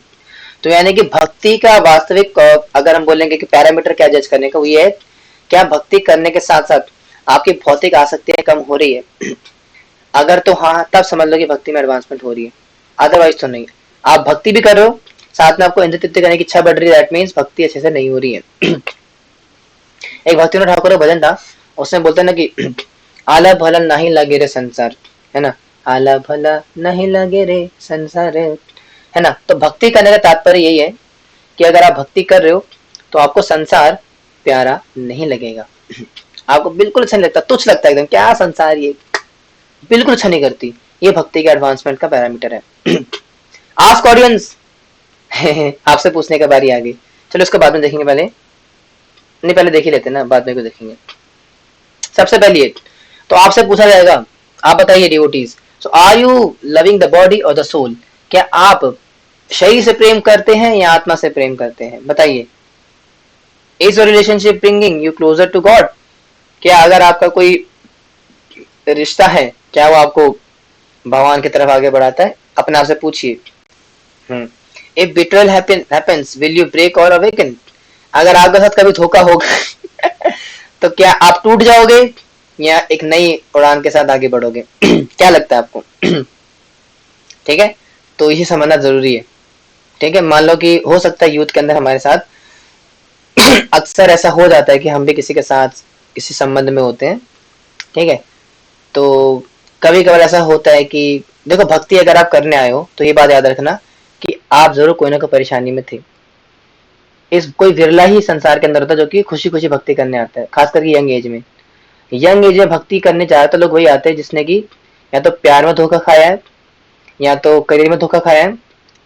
तो यानी कि भक्ति का वास्तविक अगर हम बोलेंगे कि पैरामीटर क्या जज करने का, वो ये है क्या भक्ति करने के साथ साथ आपकी भौतिक आसक्तियां कम हो रही है। अगर तो हाँ, तब समझ लो कि भक्ति में एडवांसमेंट हो रही है, अदरवाइज तो नहीं। आप भक्ति भी कर रहे हो, साथ में आपको इंद्र तृप्ति करने की इच्छा बढ़ रही है, दैट मीन्स भक्ति अच्छे से नहीं हो रही है। एक भक्तिनाथ ठाकुर का भजन था, उसमें बोलते ना कि आला भला नहीं लगे रे संसार, है ना, आला भला नहीं लगे रे संसार, है ना। तो भक्ति करने का तात्पर्य यही है कि अगर आप भक्ति कर रहे हो तो आपको संसार प्यारा नहीं लगेगा, आपको बिल्कुल अच्छा नहीं लगता, तुच्छ लगता है एकदम, क्या संसार ये, बिल्कुल अच्छा नहीं करती। ये भक्ति के एडवांसमेंट का पैरामीटर है। Ask audience. आपसे पूछने का बारी आ गई, चलो इसको बाद में देखेंगे, पहले नहीं पहले देख ही लेते ना, बाद में को देखेंगे। सबसे पहले तो आपसे पूछा जाएगा, आप बताइए devotees, so are you loving the body और द सोल, क्या आप शरीर से प्रेम करते हैं या आत्मा से प्रेम करते हैं, बताइए। Is your relationship bringing you closer to God, क्या अगर आपका कोई रिश्ता है क्या वो आपको भगवान की तरफ आगे बढ़ाता है, अपने आप से पूछिए। If betrayal happens will you break और अवेकन, अगर आपके साथ कभी धोखा होगा तो क्या आप टूट जाओगे या एक नई उड़ान के साथ आगे बढ़ोगे। क्या लगता है आपको। ठीक है, तो ये समझना जरूरी है। ठीक है, मान लो कि हो सकता है यूथ के अंदर हमारे साथ अक्सर ऐसा हो जाता है कि हम भी किसी के साथ किसी संबंध में होते हैं। ठीक है, तो कभी कभार ऐसा होता है कि देखो भक्ति अगर आप करने आए हो तो ये बात याद रखना कि आप जरूर कोई ना कोई परेशानी में थे। इस कोई विरला ही संसार के अंदर होता है जो कि खुशी खुशी भक्ति करने आता है, खास करके यंग एज में। यंग एज में भक्ति करने ज्यादातर लोग वही आते हैं जिसने कि या तो प्यार में धोखा खाया है, या तो करियर में धोखा खाया है,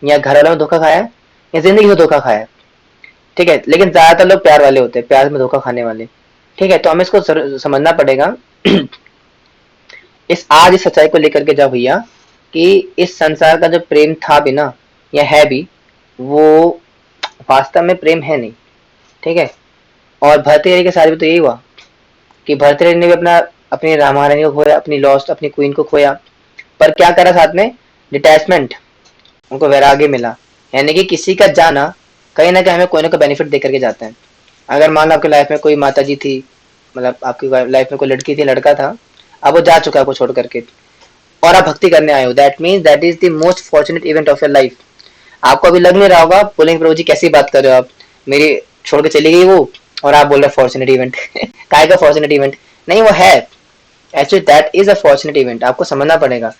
या घर वालों में धोखा खाया है, या जिंदगी में धोखा खाया है। ठीक है, लेकिन ज्यादातर लोग प्यार वाले होते हैं, प्यार में धोखा खाने वाले। ठीक है, तो हमें इसको समझना पड़ेगा। इस सच्चाई को लेकर के जाओ भैया कि इस संसार का जो प्रेम था भी ना या है भी, वो वास्तव में प्रेम है नहीं। ठीक है, और भरतरी के साथ भी तो यही हुआ कि भरतरी ने भी अपनी रामारानी को खोया, अपनी लॉस्ट अपनी क्वीन को खोया, पर क्या करा साथ में, डिटैचमेंट, उनको वैराग्य मिला। यानी कि किसी का जाना कहीं ना कहीं हमें कोई ना कोई बेनिफिट दे करके जाता है। अगर मान लो आपकी लाइफ में कोई माता जी थी, मतलब आपकी लाइफ में कोई लड़की थी, लड़का था, अब वो जा चुका है आपको छोड़ करके, और आप भक्ति करने आए हो, that means that is the most fortunate event of your life. आपको अभी लग नहीं रहा होगा, बोलेंगे प्रभु जी कैसी बात कर रहे हो आप, मेरी छोड़ के चली गई वो, और आप बोल रहे फॉर्चुनेट इवेंट काय का फॉर्चुनेट इवेंट? नहीं, वो है actually, that is a fortunate event, आपको समझना पड़ेगा,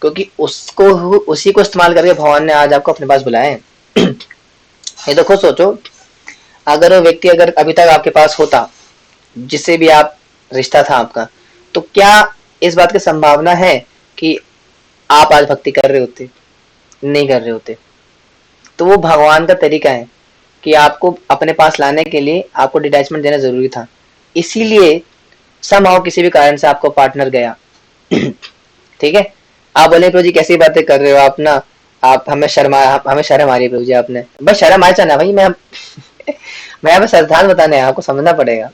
क्योंकि उसको उसी को इस्तेमाल करके भगवान ने आज आपको अपने पास बुलाया है। ये तो खुद सोचो, अगर वो व्यक्ति अगर अभी तक आपके पास होता, जिससे भी आप रिश्ता था आपका, तो क्या इस बात की संभावना है कि आप आज भक्ति कर रहे होते? नहीं कर रहे होते। तो वो भगवान का तरीका है कि आपको अपने पास लाने के लिए आपको डिटैचमेंट देना जरूरी था, इसीलिए समहाउ किसी भी कारण से आपको पार्टनर गया। ठीक है। आप बोले प्रभु जी कैसी बातें कर रहे हो आप ना, आप हमें शर्म आ रही है प्रभु जी, आपने बस शर्म आ जाना भाई, मैं यहाँ पे सिद्धांत बताने आपको समझना पड़ेगा।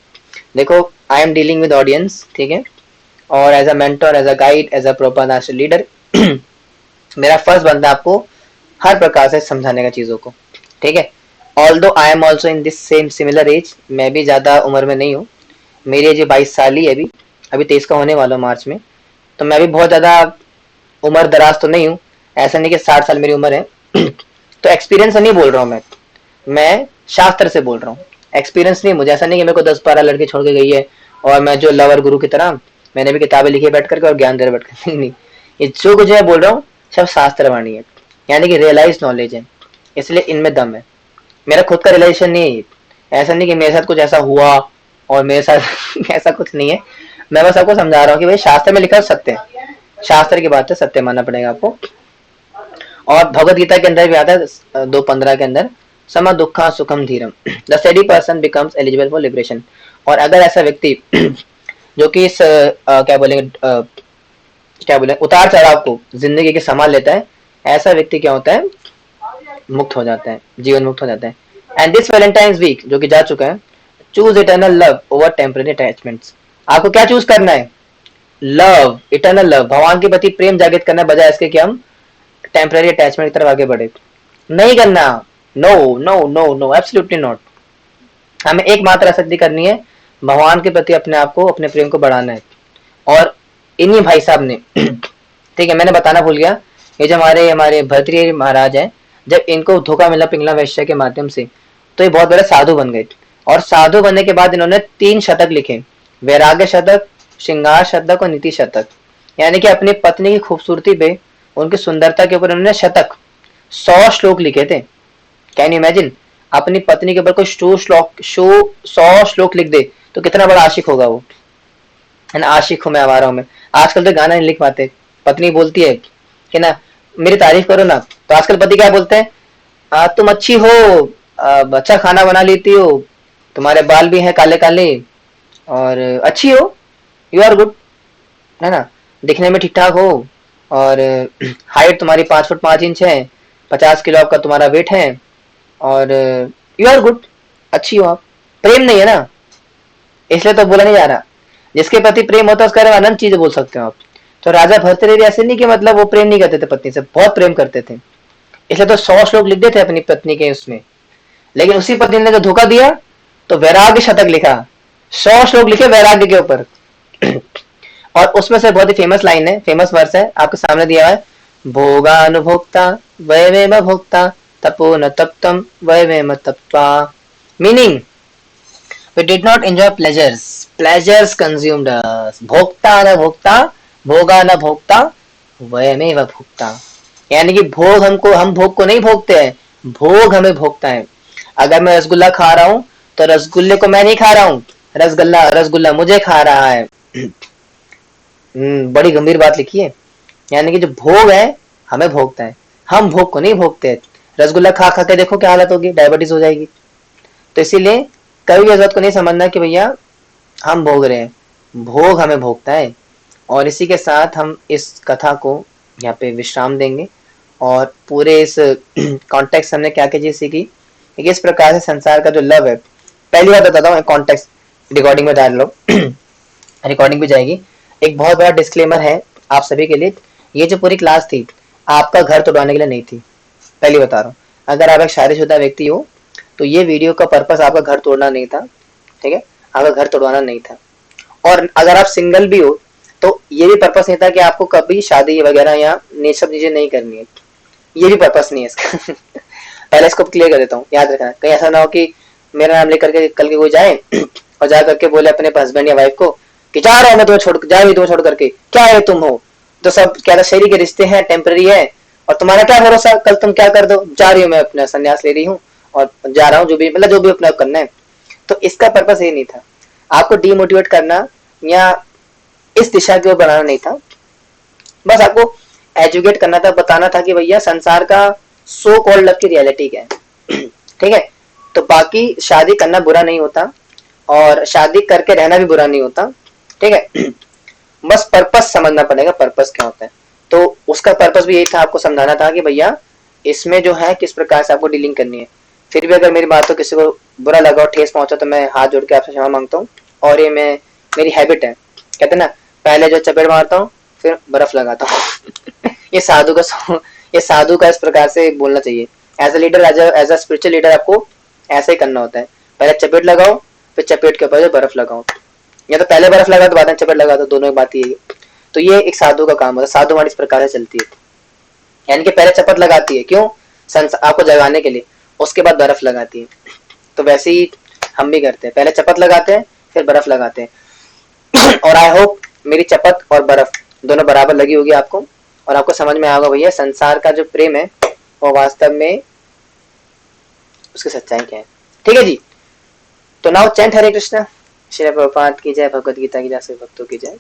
देखो, I am dealing with audience, ठीक है, और as a mentor, as a guide, as a propaganda leader मेरा फर्ज बनता है आपको हर प्रकार से समझाने का चीजों को, ठीक है। Although I am also in this same similar age, मैं भी ज्यादा उम्र में नहीं हूँ, मेरी एज 22 साल ही है, अभी 23 का होने वाला हूँ मार्च में, तो मैं भी बहुत ज्यादा उम्र दराज तो नहीं हूँ, ऐसा नहीं कि 60 साल मेरी उम्र है। तो एक्सपीरियंस से नहीं बोल रहा हूँ मैं शास्त्र से बोल रहा हूँ, एक्सपीरियंस नहीं, मुझे ऐसा नहीं कि मेरे को 10-12 लड़के छोड़ के गई है और मैं जो लवर गुरु की तरह मैंने भी किताबें लिखी बैठ करके और ज्ञान दे रहे बैठ कर, नहीं नहीं, ये जो कुछ मैं बोल रहा हूँ सब शास्त्रवाणी है, यानी कि रियलाइज नॉलेज है, इसलिए इनमें दम है। मेरा खुद का रियलाइजेशन नहीं है, ऐसा नहीं कि मेरे साथ कुछ ऐसा हुआ और मेरे साथ ऐसा कुछ नहीं है, मैं बस आपको समझा रहा हूँ कि भाई शास्त्र में लिखा सत्य है, शास्त्र की बात है, सत्य मानना पड़ेगा आपको। और भगवत गीता के अंदर भी आता है 2:15 के अंदर, सम दुखा सुखम धीरम, the steady person becomes eligible for liberation. और अगर ऐसा व्यक्ति जो कि इस क्या बोले उतार चढ़ाव को जिंदगी के संभाल लेता है, ऐसा व्यक्ति क्या होता है, मुक्त हो जाता है, जीवन मुक्त हो जाता है। एंड दिस वैलेंटाइंस वीक जो कि जा चुका है, choose eternal love over temporary attachments. आपको क्या चूज करना है? लव, इटर्नल लव, भगवान के प्रति प्रेम जागृत करना, बजाय इसके कि हम टेम्पररी अटैचमेंट की तरफ आगे बढ़े। नहीं करना, no no no no, absolutely not. हमें एकमात्र आसक्ति करनी है, भगवान के प्रति अपने आप को, अपने प्रेम को बढ़ाना है। और इन्हीं भाई साहब ने ठीक है, मैंने बताना भूल गया, ये जो हमारे हमारे भर्तृहरि महाराज हैं, जब इनको धोखा मिला पिंगला वैश्य के माध्यम से, तो ये बहुत बड़े साधु बन गए, और साधु बनने के बाद इन्होंने 3 शतक लिखे, वैराग्य शतक, श्रृंगार शतक और नीति शतक, यानी कि अपनी पत्नी की खूबसूरती पे, उनकी सुंदरता के ऊपर उन्होंने शतक 100 श्लोक लिखे थे। कैन यू इमेजिन, अपनी पत्नी के ऊपर कोई 100 श्लोक लिख दे तो कितना बड़ा आशिक होगा वो, है ना। आशिक हूँ मैं, आवारा हूँ मैं, आजकल तो गाना नहीं लिख पाते, पत्नी बोलती है कि ना मेरी तारीफ करो ना, तो आजकल पति क्या बोलते हैं, तुम अच्छी हो, अच्छा खाना बना लेती हो, तुम्हारे बाल भी हैं काले काले, और अच्छी हो, यू आर गुड, है ना, दिखने में ठीक ठाक हो, और हाइट तुम्हारी 5 फुट 5 इंच है, 50 किलो आपका तुम्हारा वेट है, और यू आर गुड, अच्छी हो आप। प्रेम नहीं है ना, इसलिए तो बोला नहीं जा रहा। जिसके प्रति प्रेम होता है उसके बारे में अनंत चीजें बोल सकते हो आप। तो राजा भर्तृहरि ऐसे नहीं कि मतलब वो प्रेम नहीं करते थे पत्नी से, बहुत प्रेम करते थे, इसलिए तो 100 श्लोक लिख देते अपनी पत्नी के उसमें। लेकिन उसी पत्नी ने जो धोखा दिया तो वैराग्य शतक लिखा, 100 श्लोक लिखे वैराग्य के ऊपर। और उसमें से बहुत ही फेमस लाइन है, फेमस वर्स है, आपके सामने दिया हुआ है, भोगानुभोक्ता वयमेव भोक्ता तपो न तप्तम वयमेव तप्त्वा। Meaning, we did not enjoy pleasures consumed us, भोक्ता न भोक्ता, भोगा न भोक्ता, वयमेव भोक्ता, यानी कि भोग हमको, हम भोग को नहीं भोगते हैं, भोग हमें भोगता है। अगर मैं रसगुल्ला खा रहा हूँ तो रसगुल्ले को मैं नहीं खा रहा हूँ, रसगुल्ला रसगुल्ला मुझे खा रहा है। बड़ी गंभीर बात लिखी है, यानी कि जो भोग है हमें भोगता है, हम भोग को नहीं भोगते। रसगुल्ला खा खा के देखो क्या हालत होगी, डायबिटीज हो जाएगी। तो इसीलिए कभी भी इस बात को नहीं समझना कि भैया हम भोग रहे हैं, भोग हमें भोगता है। और इसी के साथ हम इस कथा को यहाँ पे विश्राम देंगे, और पूरे इस कॉन्टेक्स्ट हमने क्या क्या चीज सीखी, इस प्रकार से संसार का जो लव है, पहली बात बताता हूँ, कॉन्टेक्स्ट रिकॉर्डिंग में डाल लो, रिकॉर्डिंग भी जाएगी। एक बहुत बड़ा डिस्क्लेमर है आप सभी के लिए, ये जो पूरी क्लास थी आपका घर तोड़वाने के लिए नहीं थी, पहले बता रहा हूँ। अगर आप एक शादीशुदा व्यक्ति हो तो ये वीडियो का पर्पस आपका घर तोड़ना नहीं था, ठीक है, आपका घर तोड़वाना नहीं था। और अगर आप सिंगल भी हो तो ये भी पर्पस नहीं था कि आपको कभी शादी वगैरह या ये सब चीजें नहीं करनी है, ये भी पर्पस नहीं है इसका। पहले इसको क्लियर कर देता हूँ, याद रखना कहीं ऐसा ना हो कि मेरा नाम लेकर के कल के कोई जाए और जा करके बोले अपने हस्बैंड या वाइफ को कि जा रहा हूँ मैं तुम्हें छोड़, जा रही तुम्हें छोड़ करके, क्या है तुम हो, तो सब क्या था, शरीर के रिश्ते हैं, टेम्पररी है, और तुम्हारा क्या भरोसा कल तुम क्या कर दो, जा रही हूँ मैं अपना संन्यास ले रही हूँ और जा रहा हूँ, जो भी मतलब जो भी अपना करना है। तो इसका पर्पस ये नहीं था आपको डीमोटिवेट करना या इस दिशा की ओर बनाना नहीं था, बस आपको एजुकेट करना था, बताना था कि भैया संसार का सो कॉल्ड लव की रियलिटी क्या है। ठीक है, तो बाकी शादी करना बुरा नहीं होता और शादी करके रहना भी बुरा नहीं होता। ठीक है, बस पर्पस समझना पड़ेगा, पर्पस क्या होता है। तो उसका पर्पस भी यही था, आपको समझाना था कि भैया इसमें जो है किस प्रकार से आपको डीलिंग करनी है। फिर भी अगर मेरी बात तो किसी को बुरा लगा और ठेस पहुंचा तो मैं हाथ जोड़ के आपसे क्षमा मांगता हूँ। और ये मैं मेरी हैबिट है, कहते ना पहले जो चपेट मारता हूँ फिर बर्फ लगाता हूँ। ये साधु का इस प्रकार से बोलना चाहिए। As a leader, as a spiritual leader आपको ऐसा ही करना होता है, पहले चपेट लगाओ फिर चपेट के ऊपर बर्फ लगाओ, या तो पहले बर्फ लगा तो बाद में चपेट लगा दो, दोनों की बात ये है। तो ये एक साधु का काम होता है, साधु हमारी इस प्रकार से चलती है, यानी कि पहले चपत लगाती है, क्यों, आपको जगाने के लिए, उसके बाद बर्फ लगाती है। तो वैसे ही हम भी करते हैं, पहले चपत लगाते हैं फिर बर्फ लगाते हैं। और आई होप मेरी चपत और बर्फ दोनों बराबर लगी होगी आपको, और आपको समझ में आएगा भैया संसार का जो प्रेम है वो वास्तव में उसकी सच्चाई क्या है। ठीक है जी, तो नाउ चैंट हरे कृष्णा। श्री प्रभुपाद की जय, भगवद गीता की जय, सभी भक्तों की जय।